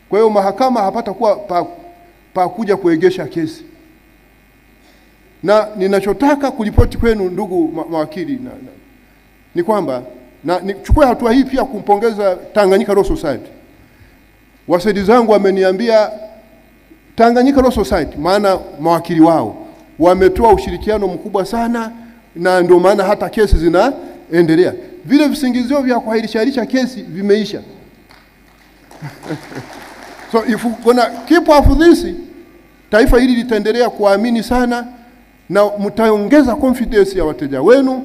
Kwa hiyo mahakama hapata kuwa pa kuja kuegesha kesi. Na ninachotaka kulipoti kwenu ndugu mawakili ni kwamba nichukue hatua hii pia kumpongeza Tanganyika Law Society. Wasaidizi wangu wameniambia Tanganyika Law Society, maana mawakili wao wametoa ushirikiano mkubwa sana, na ndio maana hata kesi zinaendelea. Vile visingizio vya kuahirisha kesi vimeisha. So if we're gonna keep up this, taifa hili litaendelea kuamini sana, na mtaongeza confidence ya wateja wenu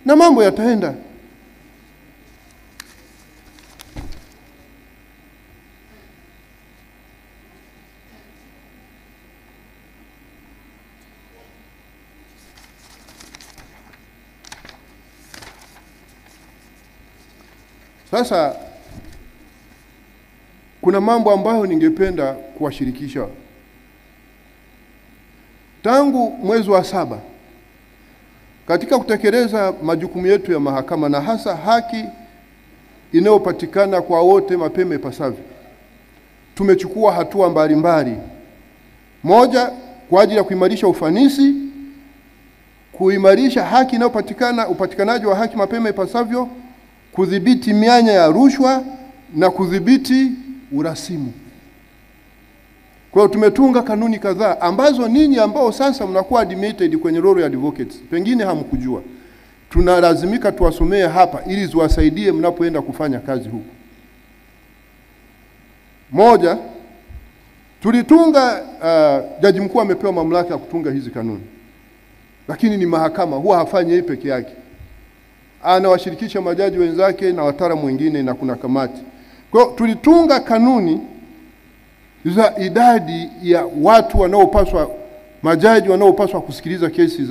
na mambo yataenda. Sasa kuna mambo ambayo ningependa kuwashirikisha. Tangu mwezi wa 7, katika kutekeleza majukumu yetu ya mahakama na hasa haki inayopatikana kwa wote mapema ipasavyo, tumechukua hatua mbalimbali. Moja, kwa ajili ya kuimarisha ufanisi, kuimarisha haki inayopatikana, upatikanaji wa haki mapema ipasavyo, kudhibiti mianya ya rushwa na kudhibiti urasimu. Kwa hiyo tumetunga kanuni kadhaa ambazo ninyi ambao sasa mnakuwa admitted kwenye role ya advocates pengine hamkujua. Tunalazimika tuwasomee hapa ili ziwasaidie mnapoenda kufanya kazi huko. Moja, tulitunga jaji mkuu amepewa mamlaka ya kutunga hizi kanuni. Lakini ni mahakama, huwa hafanyi yeye peke yake. Anawashirikisha majaji wenzake na wataalamu wengine, na kuna kamati. Kwa tulitunga kanuni za idadi ya watu wanaopaswa, majaji wanaopaswa kusikiliza kesi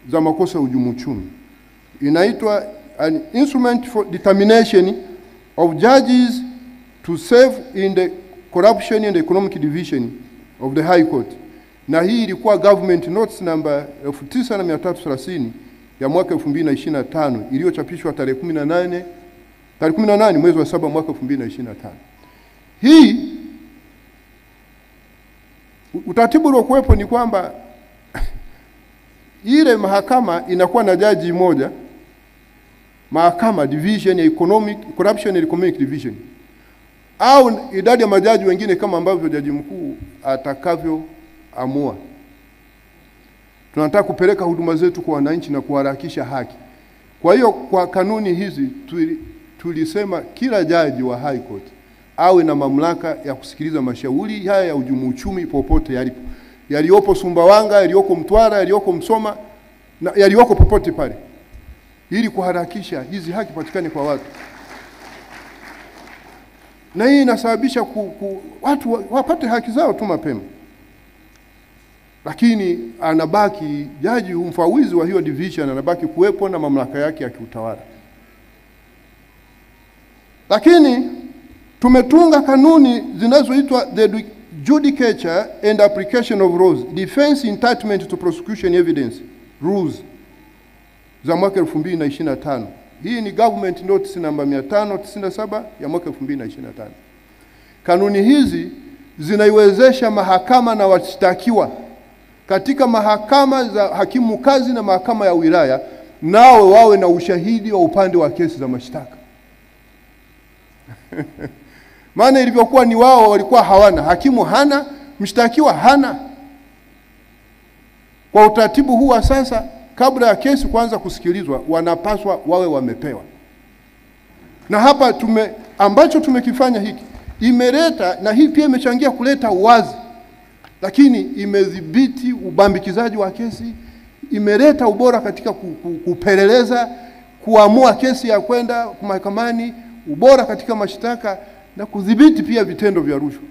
za makosa ya uhujumu uchumi. Inaitwa an instrument for determination of judges to serve in the corruption and economic division of the High Court. Na hii ilikuwa government notes number 9330 ya mwaka 2025 iliyochapishwa tarehe 18 mwezi wa 7 mwaka 2025. Hii utaratibu uliokuwepo ni kwamba ile mahakama inakuwa na jaji mmoja, mahakama division ya economic corruption and economic division, au idadi ya majaji wengine kama ambavyo jaji mkuu atakavyoamua. Tunataka kupeleka huduma zetu kwa wananchi na kuharakisha haki. Kwa hiyo kwa kanuni hizi tulisema kila jaji wa High Court awe na mamlaka ya kusikiliza mashauri haya ya uhujumu uchumi popote yalipo. Yaliyoko Sumbawanga, yaliyoko Mtwara, yaliyoko Msoma na yaliyoko popote pale, ili kuharakisha hizi haki patikane kwa watu. Na hii inasababisha watu wapate haki zao tu mapema. Lakini anabaki jaji mfawizi wa hiyo division, anabaki kuwepo na mamlaka yake ya kiutawala. Lakini tumetunga kanuni zinazoitwa the Judicature and Application of Rules, Defense Entitlement to Prosecution Evidence Rules za mwaka 2025. Hii ni government notice number 597 ya mwaka 2025. Kanuni hizi zinaiwezesha mahakama na washtakiwa katika mahakama za hakimu kazi na mahakama ya wilaya nao wawe na ushahidi wa upande wa kesi za mashtaka. Maana ilivyokuwa ni wao walikuwa hawana, hakimu hana, mshtakiwa hana. Kwa utaratibu huu sasa, kabla ya kesi kuanza kusikilizwa, wanapaswa wawe wamepewa. Na hapa ambacho tumekifanya hiki imeleta, na hii pia imechangia kuleta uwazi, lakini imedhibiti ubambikizaji wa kesi, imeleta ubora katika kupeleleza, kuamua kesi ya kwenda mahakamani, ubora katika mashtaka na kudhibiti pia vitendo vya rushwa.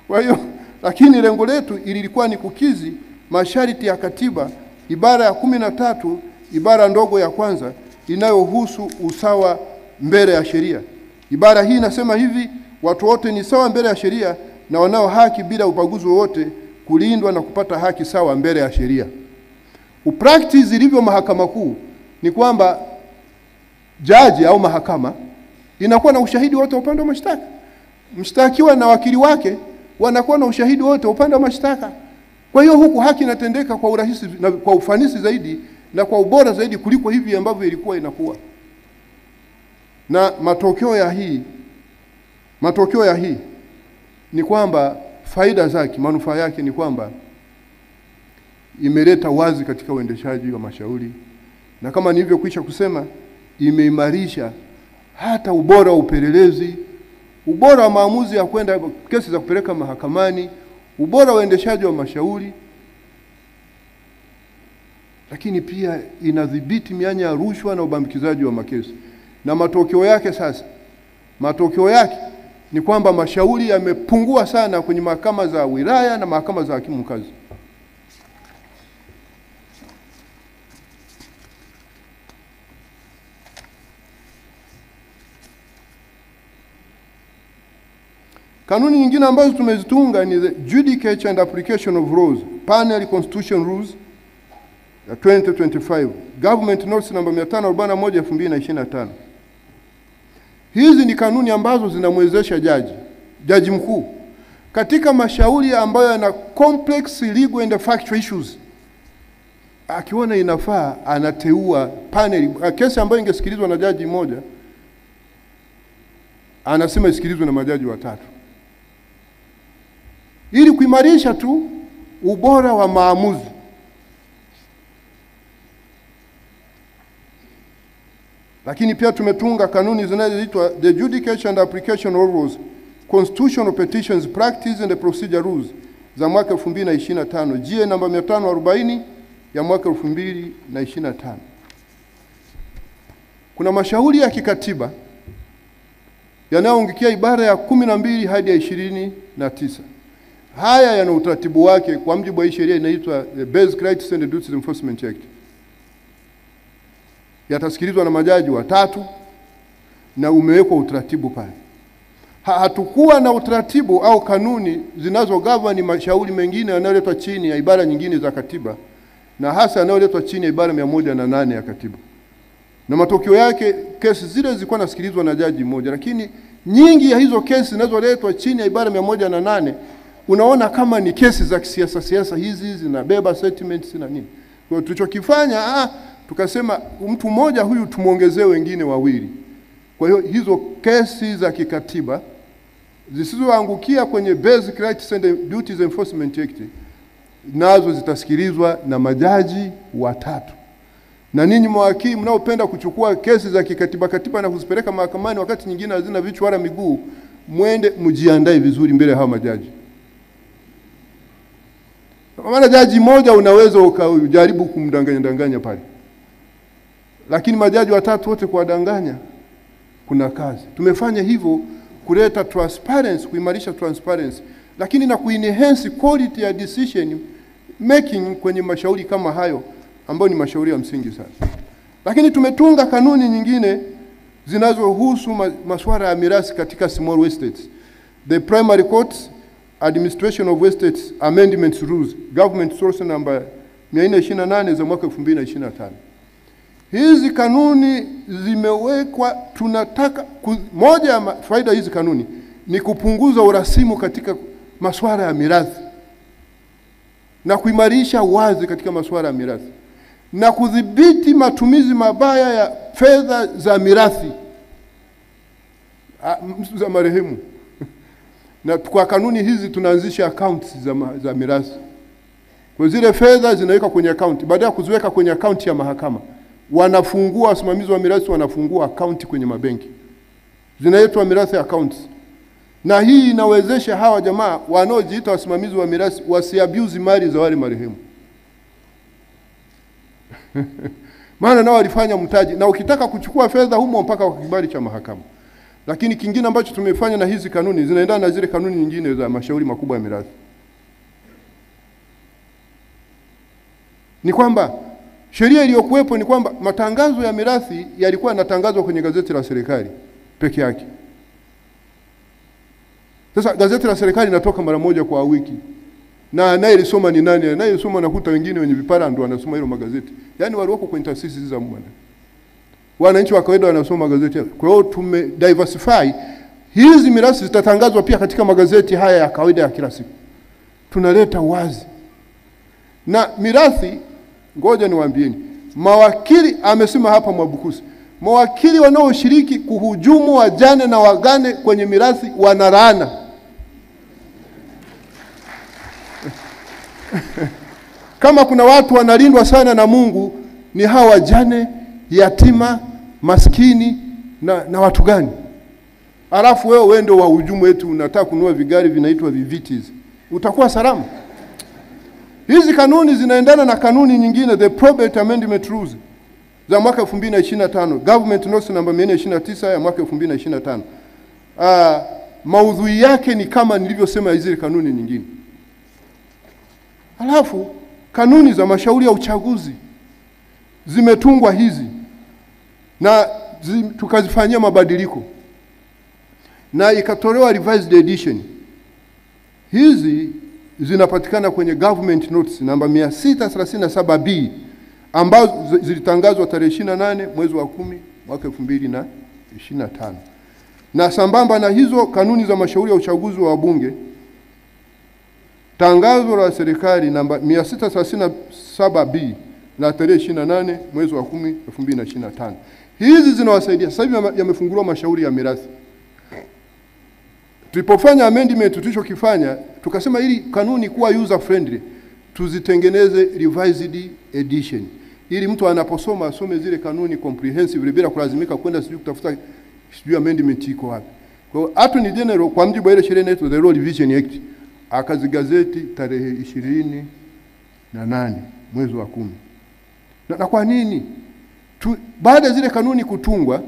Kwa hiyo, lakini lengo letu ilikuwa ni kukizi masharti ya katiba ibara ya 13 ibara ndogo ya kwanza inayohusu usawa mbele ya sheria. Ibara hii inasema hivi: watu wote ni sawa mbele ya sheria na wanao haki bila ubaguzi wowote kulindwa na kupata haki sawa mbele ya sheria. Upractice ilivyo mahakama kuu ni kwamba jaji au mahakama inakuwa na ushahidi wote upande wa mashtaka. Mshtakiwa na wakili wake wanakuwa na ushahidi wote upande wa mashtaka. Kwa hiyo huku haki inatendeka kwa urahisi na kwa ufanisi zaidi na kwa ubora zaidi kuliko hivi ambavyo ilikuwa inakuwa. Na matokeo ya hii ni kwamba faida zake, manufaa yake ni kwamba imeleta wazi katika uendeshaji wa mashauri, na kama nilivyokwisha kusema, imeimarisha hata ubora wa upelelezi, ubora wa maamuzi ya kwenda kesi za kupeleka mahakamani, ubora wa uendeshaji wa mashauri, lakini pia inadhibiti mianya ya rushwa na ubambikizaji wa makesi. Na matokeo yake ni kwamba mashauri yamepungua sana kwenye mahakama za wilaya na mahakama za hakimu mkazi. Kanuni nyingine ambazo tumezitunga ni the Judicature and Application of Rules, Panel Constitution Rules ya 2025, Government Notice number 541 2025. Hizi ni kanuni ambazo zinamwezesha jaji mkuu katika mashauri ambayo yana complex legal and factual issues, akiona inafaa anateua panel. Kesi ambayo ingesikilizwa na jaji mmoja anasema isikilizwe na majaji watatu, ili kuimarisha tu ubora wa maamuzi. Lakini pia tumetunga kanuni zinazoitwa the Judicature and Application of Rules, Constitutional Petitions Practice and the Procedure Rules za mwaka 2025, GA namba 540 ya mwaka 2025. Kuna mashauri ya kikatiba yanayoangukia ibara ya 12 hadi ya 29. Haya yana utaratibu wake kwa mujibu wa hii sheria inaitwa Basic Rights and Duties Enforcement Act. Yatasikilizwa na majaji watatu na umewekwa utaratibu pale. Hatukuwa na utaratibu au kanuni zinazogovern mashauri mengine yanayoletwa chini ya ibara nyingine za katiba, na hasa yanayoletwa chini ya ibara 108 ya katiba. Na matokeo yake kesi zile zilikuwa nasikilizwa na jaji mmoja, lakini nyingi ya hizo kesi zinazoletwa chini ya ibara 108 unaona kama ni kesi za kisiasa hizi zinabeba settlements na nini. Kwa hiyo tulichokifanya tukasema mtu mmoja huyu tumuongezee wengine wawili. Kwa hiyo hizo kesi za kikatiba zisizoangukia kwenye Basic Rights and Duties Enforcement Act nazo zitasikilizwa na majaji watatu. Na ninyi mawakili mnaopenda kuchukua kesi za kikatiba na kuzipeleka mahakamani wakati nyingine hazina vichwa wala miguu, mwende mjiandae vizuri mbele ya hao majaji. Kwa maana jaji mmoja unaweza ukajaribu kumdanganya pale, lakini majaji watatu wote kuwadanganya kuna kazi. Tumefanya hivyo kuleta transparency, kuimarisha transparency, lakini na kuenhance quality ya decision making kwenye mashauri kama hayo ambayo ni mashauri ya msingi sana. Lakini tumetunga kanuni nyingine zinazohusu masuala ya mirathi katika small estates. The Primary Court Administration of Estates Amendments Rules, Government Source number 428 za mwaka 2025. Hizi kanuni zimewekwa, tunataka moja ya faida hizi kanuni ni kupunguza urasimu katika masuala ya mirathi na kuimarisha wazi katika masuala ya mirathi na kudhibiti matumizi mabaya ya fedha za mirathi za marehemu. Na kwa kanuni hizi tunaanzisha accounts za mirathi. Kwa zile fedha zinaweka kwenye account, baada ya kuziweka kwenye account ya mahakama, wanafungua, wasimamizi wa mirathi wanafungua account kwenye mabenki. Zinaitwa mirathi accounts. Na hii inawezesha hawa jamaa wanaojiita wasimamizi wa mirathi wasiabuse mali za wale marehemu. Maana nao walifanya mtaji, na ukitaka kuchukua fedha humo mpaka kwa kibali cha mahakama. Lakini kingine ambacho tumefanya na hizi kanuni zinaendana na zile kanuni nyingine za mashauri makubwa ya mirathi ni kwamba sheria iliyokuwepo ni kwamba matangazo ya mirathi yalikuwa yanatangazwa kwenye gazeti la serikali peke yake. Sasa gazeti la serikali linatoka mara moja kwa wiki. Na anayelisoma ni nani? Anayesoma nakuta wengine wenye vipara ndio wanasoma hilo magazeti. Yaani walioko kwenye taasisi za umma. Wananchi wa kawaida wanasoma magazeti. Kwa hiyo tumediversify. Hizi mirathi zitatangazwa pia katika magazeti haya ya kawaida ya kila siku. Tunaleta wazi. Na mirathi, ngoja niwaambieni, mawakili amesema hapa Mwabukusi, mawakili wanaoshiriki kuhujumu wajane na wagane kwenye mirathi wanalaana. Kama kuna watu wanalindwa sana na Mungu ni hawa wajane, yatima, maskini na watu gani? Alafu wewe ndio wahujumu wetu, unataka kununua vigari vinaitwa vivitis. Utakuwa salama? Hizi kanuni zinaendana na kanuni nyingine, the Probate Amendment Rules za mwaka 2025, Government Notice number 429 ya mwaka 2025. Maudhui yake ni kama nilivyosema hizi kanuni nyingine. Alafu kanuni za mashauri ya uchaguzi zimetungwa hizi na tukazifanyia mabadiliko na ikatolewa revised edition. Hizi zinapatikana kwenye Government Notice namba 637B ambazo zilitangazwa tarehe 28 mwezi wa 10 mwaka 2025. Na sambamba na hizo kanuni za mashauri ya uchaguzi wa wabunge, tangazo la serikali namba 637B la tarehe 28 mwezi wa 10 2025. Hizi zinawasaidia. Sasa hivi yamefunguliwa mashauri ya mirathi. Tulipofanya amendment tulichokifanya, tukasema ili kanuni kuwa user friendly, tuzitengeneze revised edition. Ili mtu anaposoma asome zile kanuni comprehensive bila kulazimika kwenda sijui kutafuta sijui amendment iko wapi. Kwa hiyo Attorney General kwa mujibu wa ile sheria inaitwa the Law Revision Act akazigazeti tarehe 28 mwezi wa 10. Na kwa nini? Baada zile kanuni kutungwa,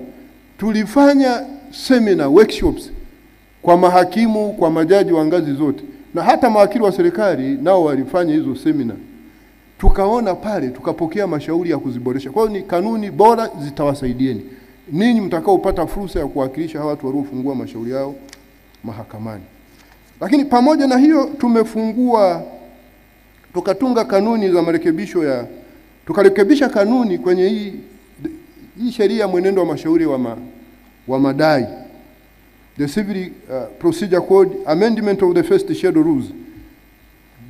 tulifanya seminar, workshops kwa mahakimu, kwa majaji wa ngazi zote, na hata mawakili wa serikali nao walifanya hizo seminar. Tukaona pale, tukapokea mashauri ya kuziboresha. Kwa hiyo ni kanuni bora zitawasaidieni ninyi mtakao upata fursa ya kuwakilisha hawa watu waliofungua mashauri yao mahakamani. Lakini pamoja na hiyo tukatunga kanuni za marekebisho tukarekebisha kanuni kwenye hii sheria mwenendo wa mashauri wa madai, the Civil Procedure Code, amendment of the first schedule rules,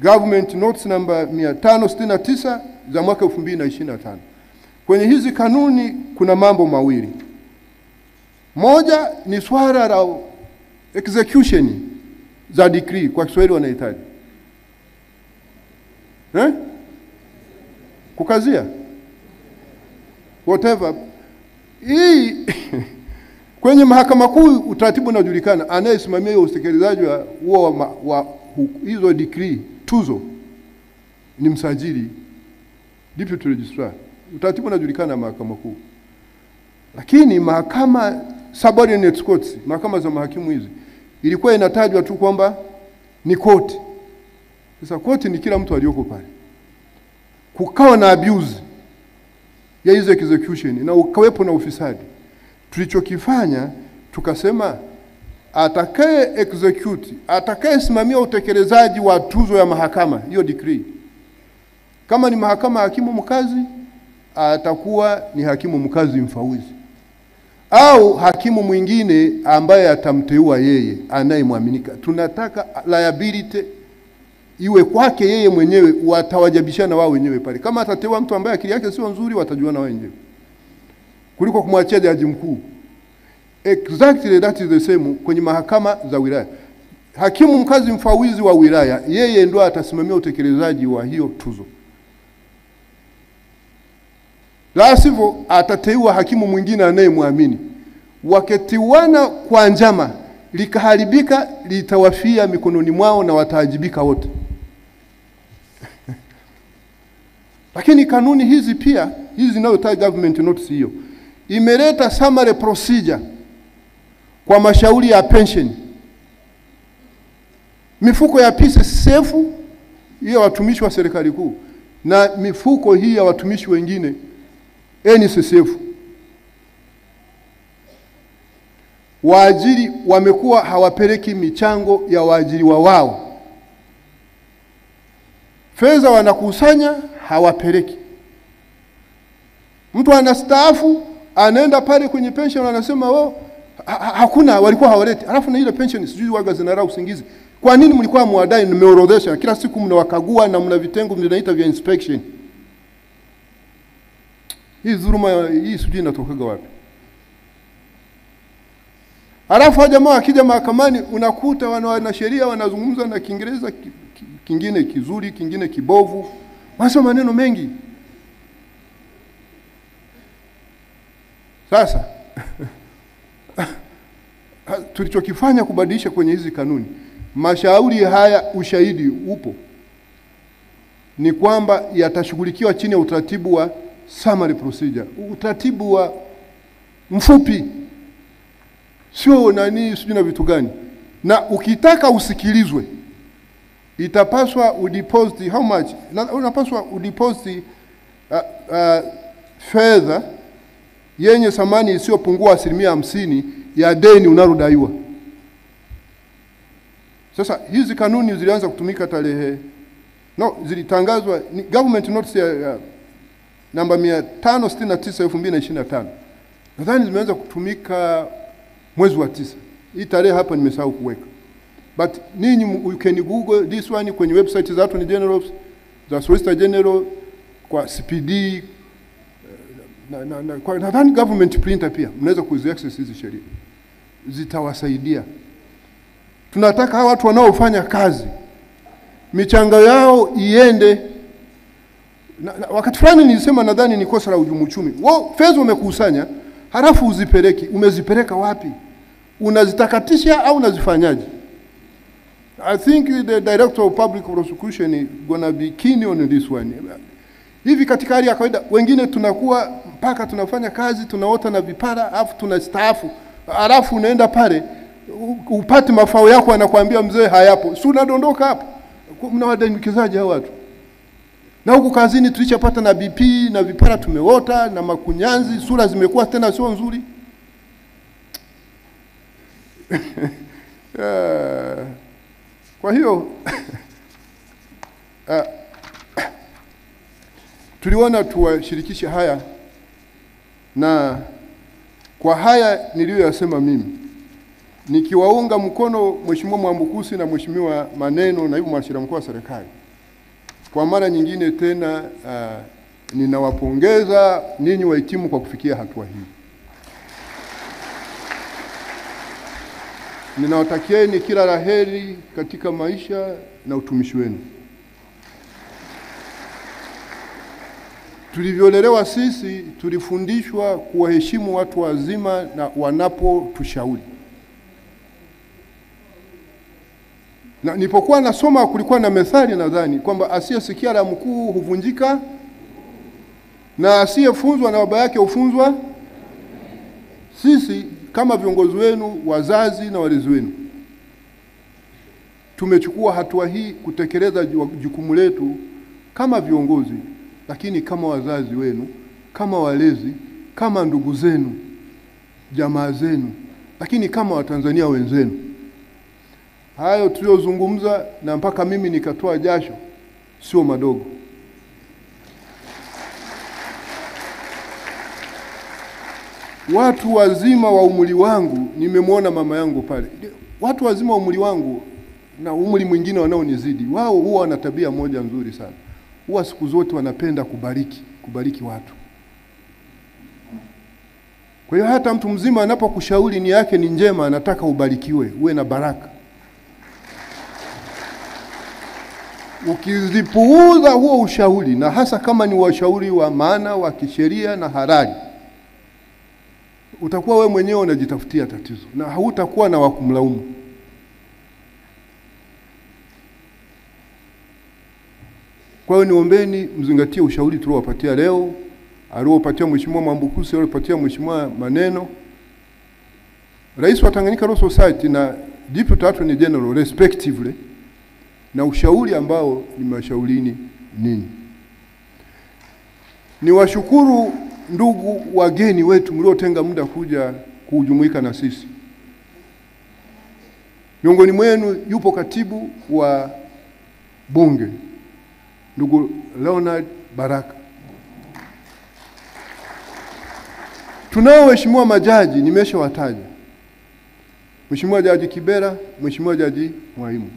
government notes number 569 za mwaka 2025. Kwenye hizi kanuni kuna mambo mawili. Moja ni swala la execution za decree, kwa Kiswahili wanahitaji kukazia whatever hii kwenye mahakama kuu utaratibu unajulikana. Anayesimamia utekelezaji wa hizo decree tuzo ni msajili, deputy registrar. Utaratibu unajulikana mahakama kuu. Lakini mahakama subordinate courts, mahakama za mahakimu hizi, ilikuwa inatajwa tu kwamba ni court. Sasa court ni kila mtu aliyoko pale. Kukawa na abuse ya hizo execution na ukawepo na ufisadi. Tulichokifanya tukasema atakaye execute, atakaye simamia utekelezaji wa tuzo ya mahakama, hiyo decree, kama ni mahakama hakimu mkazi, atakuwa ni hakimu mkazi mfawizi, au hakimu mwingine ambaye atamteua yeye anayemwaminika. Tunataka liability iwe kwake yeye mwenyewe, watawajibishana wao wenyewe pale. Kama atateua mtu ambaye akili yake sio nzuri, watajuana wao wenyewe, kuliko kumwachia jaji mkuu. Exactly that is the same kwenye mahakama za wilaya. Hakimu mkazi mfawizi wa wilaya, yeye ndio atasimamia utekelezaji wa hiyo tuzo. La sivyo atateua hakimu mwingine anayemwamini. Waketiwana kwa njama, likaharibika, litawafia mikononi mwao na wataajibika wote. Lakini kanuni hizi pia, hizi zinazotaja government notice hiyo, imeleta summary procedure kwa mashauri ya pension. Mifuko ya PSSF hiyo watumishi wa serikali kuu, na mifuko hii ya watumishi wengine NSSF. Waajiri wamekuwa hawapeleki michango ya waajiriwa wao. Fedha wanakusanya hawapeleki. Mtu anastaafu, anaenda pale kwenye pension, anasema hakuna, walikuwa hawaleti. Alafu na ile pension sijui waga zinara usingizi. Kwa nini mlikuwa mwadai? Nimeorodhesha, kila siku mnawakagua na mna vitengo mnaita vya inspection. Hii dhuluma hii sijui inatoka wapi? Alafu jamaa akija mahakamani, unakuta wana sheria wanazungumza na Kiingereza kingine kizuri, kingine kibovu. Wanasema maneno mengi. Sasa tulichokifanya kubadilisha kwenye hizi kanuni, mashauri haya ushahidi upo, ni kwamba yatashughulikiwa chini ya utaratibu wa summary procedure, utaratibu wa mfupi, sio sijui na vitu gani. Na ukitaka usikilizwe, itapaswa udeposit how much, unapaswa udeposit fedha yenye thamani isiyopungua 50% ya deni unalodaiwa. Sasa hizi kanuni zilianza kutumika zilitangazwa ni government notice ya namba 569/2025. Nadhani zimeanza kutumika mwezi wa 9. Hii tarehe hapa nimesahau kuweka. But ninyi you can google this one kwenye website za Attorney General, za Solicitor General, kwa CPD, kwa nadhani government printer pia mnaweza kuziaccess hizi sheria. Zitawasaidia. Tunataka hawa watu wanaofanya kazi michango yao iende. Wakati fulani nilisema nadhani ni kosa la uhujumu uchumi. Wao fedha umekusanya, halafu uzipeleki. Umezipeleka wapi? Unazitakatisha au unazifanyaje? I think the Director of Public Prosecution is gonna be keen on this one. Hivi katika hali ya kawaida wengine tunakuwa mpaka tunafanya kazi tunaota na vipara afu tunastaafu, Alafu unaenda pale upate mafao yako, anakuambia mzee hayapo. Si unadondoka hapo. Mnawadanikizaje hao watu? Na huku kazini tulishapata na BP na vipara tumeota na makunyanzi, sura zimekuwa tena sio nzuri. Kwa hiyo tuliona tuwashirikishe haya, na kwa haya niliyoyasema mimi nikiwaunga mkono Mheshimiwa Mwambukusi na Mheshimiwa Maneno, naibu mwanasheria mkuu wa serikali, kwa mara nyingine tena ninawapongeza ninyi wahitimu kwa kufikia hatua hii. Ninawatakieni kila laheri katika maisha na utumishi wenu. Tulivyolelewa sisi, tulifundishwa kuwaheshimu watu wazima na wanapotushauri. Na nilipokuwa nasoma kulikuwa na methali nadhani kwamba asiyesikia la mkuu huvunjika, na asiyefunzwa na baba yake hufunzwa. Sisi kama viongozi wenu, wazazi na walezi wenu, tumechukua hatua hii kutekeleza jukumu letu kama viongozi, lakini kama wazazi wenu, kama walezi, kama ndugu zenu, jamaa zenu, lakini kama Watanzania wenzenu. Hayo tuliyozungumza na mpaka mimi nikatoa jasho sio madogo. Watu wazima wa umri wangu, nimemwona mama yangu pale. Watu wazima wa umri wangu na umri mwingine wanaonizidi, wao huwa wana tabia moja nzuri sana. Huwa siku zote wanapenda kubariki watu. Kwa hiyo hata mtu mzima anapokushauri nia yake ni njema, anataka ubarikiwe, uwe na baraka. Ukizipuuza huo ushauri, na hasa kama ni washauri wa maana wa kisheria na halali, utakuwa wewe mwenyewe unajitafutia tatizo na hautakuwa na wakumlaumu. Kwa hiyo niombeni mzingatie ushauri tuliowapatia leo, aliopatia Mheshimiwa Mwambukusi, aliopatia Mheshimiwa Maneno, Rais wa Tanganyika Law Society na Deputy Attorney General respectively, na ushauri ambao nimewashaurini ninyi. Niwashukuru ndugu wageni wetu mliotenga muda kuja kujumuika na sisi. Miongoni mwenu yupo katibu wa Bunge, ndugu Leonard Baraka. Tunao waheshimiwa majaji nimeshawataja. Mheshimiwa Jaji Kibera, Mheshimiwa Jaji Mwaimu.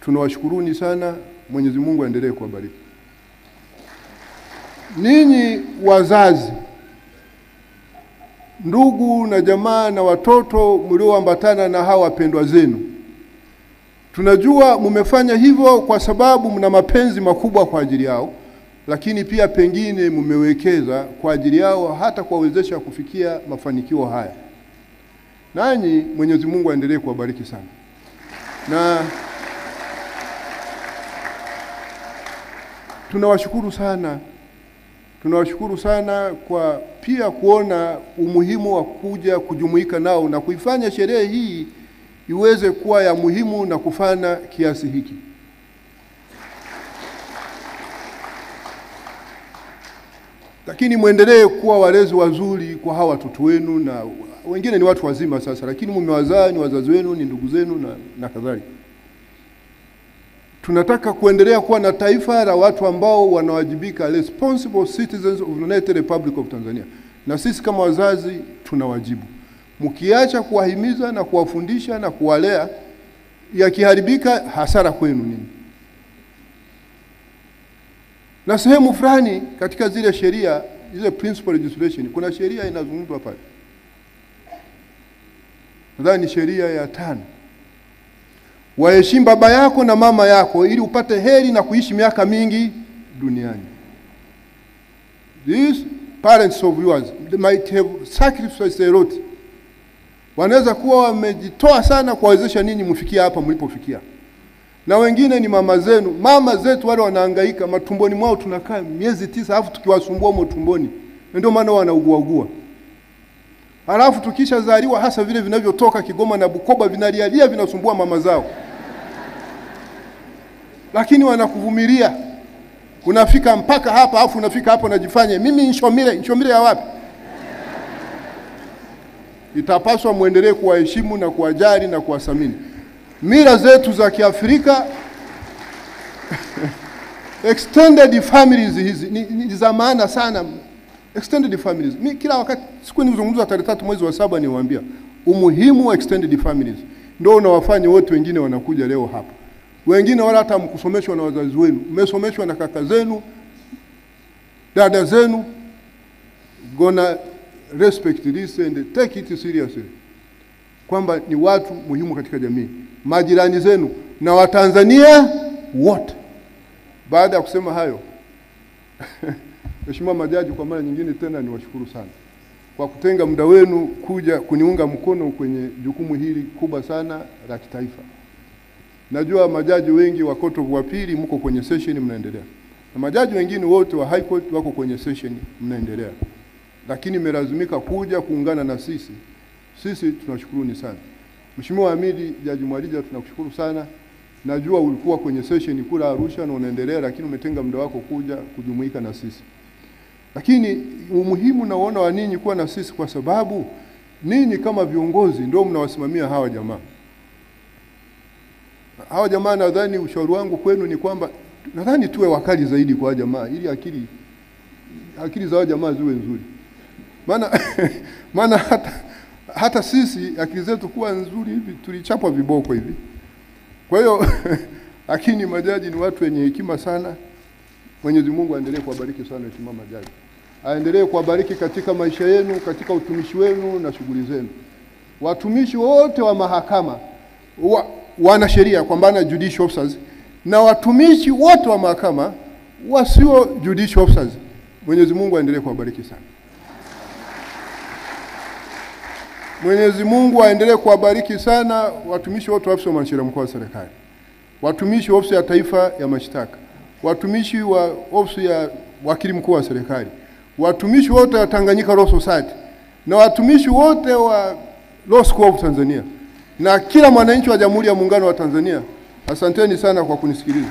Tunawashukuruni sana, Mwenyezi Mungu aendelee kuwabariki. Ninyi wazazi, ndugu na jamaa na watoto mlioambatana na hawa wapendwa zenu, tunajua mmefanya hivyo kwa sababu mna mapenzi makubwa kwa ajili yao, lakini pia pengine mmewekeza kwa ajili yao hata kuwawezesha kufikia mafanikio haya. Nanyi Mwenyezi Mungu aendelee kuwabariki sana. Na tunawashukuru sana kwa pia kuona umuhimu wa kuja kujumuika nao na kuifanya sherehe hii iweze kuwa ya muhimu na kufana kiasi hiki. Lakini muendelee kuwa walezi wazuri kwa hawa watoto wenu, na wengine ni watu wazima sasa, lakini mmewazaa, ni wazazi wenu, ni ndugu zenu na kadhalika. Tunataka kuendelea kuwa na taifa la watu ambao wanawajibika, responsible citizens of the United Republic of Tanzania. Na sisi kama wazazi tunawajibu. Mkiacha kuwahimiza na kuwafundisha na kuwalea, yakiharibika hasara kwenu nini. Na sehemu fulani katika zile sheria, zile principal legislation, kuna sheria inazungumzwa pale. Nadhani sheria ya 5. Waheshimu baba yako na mama yako ili upate heri na kuishi miaka mingi duniani. These parents of yours, they might have sacrificed a lot. Wanaweza kuwa wamejitoa sana kuwawezesha ninyi mfikie hapa mlipofikia. Na wengine ni mama zenu. Mama zetu wale wanahangaika, matumboni mwao tunakaa miezi 9 alafu tukiwasumbua tumboni. Ndio maana wanaugua. Halafu tukisha zaliwa, hasa vile vinavyotoka Kigoma na Bukoba, vinalialia, vinasumbua mama zao. Lakini wanakuvumilia. Unafika mpaka hapa, afu unafika hapo unajifanya mimi Nshomile ya wapi? Itapaswa muendelee kuwaheshimu na kuwajali na kuwathamini. Mila zetu za Kiafrika extended families hizi ni za maana sana. Extended families. Mimi kila wakati siku nizungumza tarehe 3 mwezi wa 7 niwaambia umuhimu wa extended families. Ndio unawafanya wote wengine wanakuja leo hapa. Wengine wala hata mkusomeshwa na wazazi wenu, mmesomeshwa na kaka zenu, dada zenu. Gonna respect this and take it seriously. Kwamba ni watu muhimu katika jamii, majirani zenu na Watanzania wote. Baada ya kusema hayo, Mheshimiwa majaji, kwa mara nyingine tena niwashukuru sana kwa kutenga muda wenu kuja kuniunga mkono kwenye jukumu hili kubwa sana la kitaifa. Najua majaji wengi wa Court of Appeal mko kwenye session mnaendelea. Na majaji wengine wote wa High Court wako kwenye session mnaendelea. Lakini mmelazimika kuja kuungana na sisi. Sisi tunashukuruni sana. Mheshimiwa Hamidi, Jaji Mwarija, tunakushukuru sana. Najua ulikuwa kwenye session kula Arusha na unaendelea, lakini umetenga muda wako kuja kujumuika na sisi. Lakini umuhimu naona wa ninyi kuwa na sisi kwa sababu ninyi kama viongozi ndio mnawasimamia hawa jamaa. Hawa jamaa, nadhani ushauri wangu kwenu ni kwamba nadhani tuwe wakali zaidi kwa jamaa ili akili za jamaa ziwe nzuri. Maana hata sisi akili zetu kuwa nzuri hivi tulichapwa viboko hivi. Kwa hiyo lakini majaji ni watu wenye hekima sana. Mwenyezi Mungu aendelee kuwabariki sana Mheshimiwa majaji. Aendelee kuwabariki katika maisha yenu, katika utumishi wenu na shughuli zenu. Watumishi wote wa mahakama, wana sheria kwa maana judicial officers, na watumishi wote wa mahakama wasio judicial officers. Mwenyezi Mungu aendelee kuwabariki sana. Mwenyezi Mungu aendelee kuwabariki sana watumishi wote wa ofisi ya mwanasheria mkuu wa serikali, watumishi wa ofisi ya taifa ya mashtaka, watumishi wa ofisi ya wakili mkuu wa serikali, watumishi wote wa Tanganyika Law Society, na watumishi wote wa Law School of Tanzania, na kila mwananchi wa Jamhuri ya Muungano wa Tanzania. Asanteni sana kwa kunisikiliza.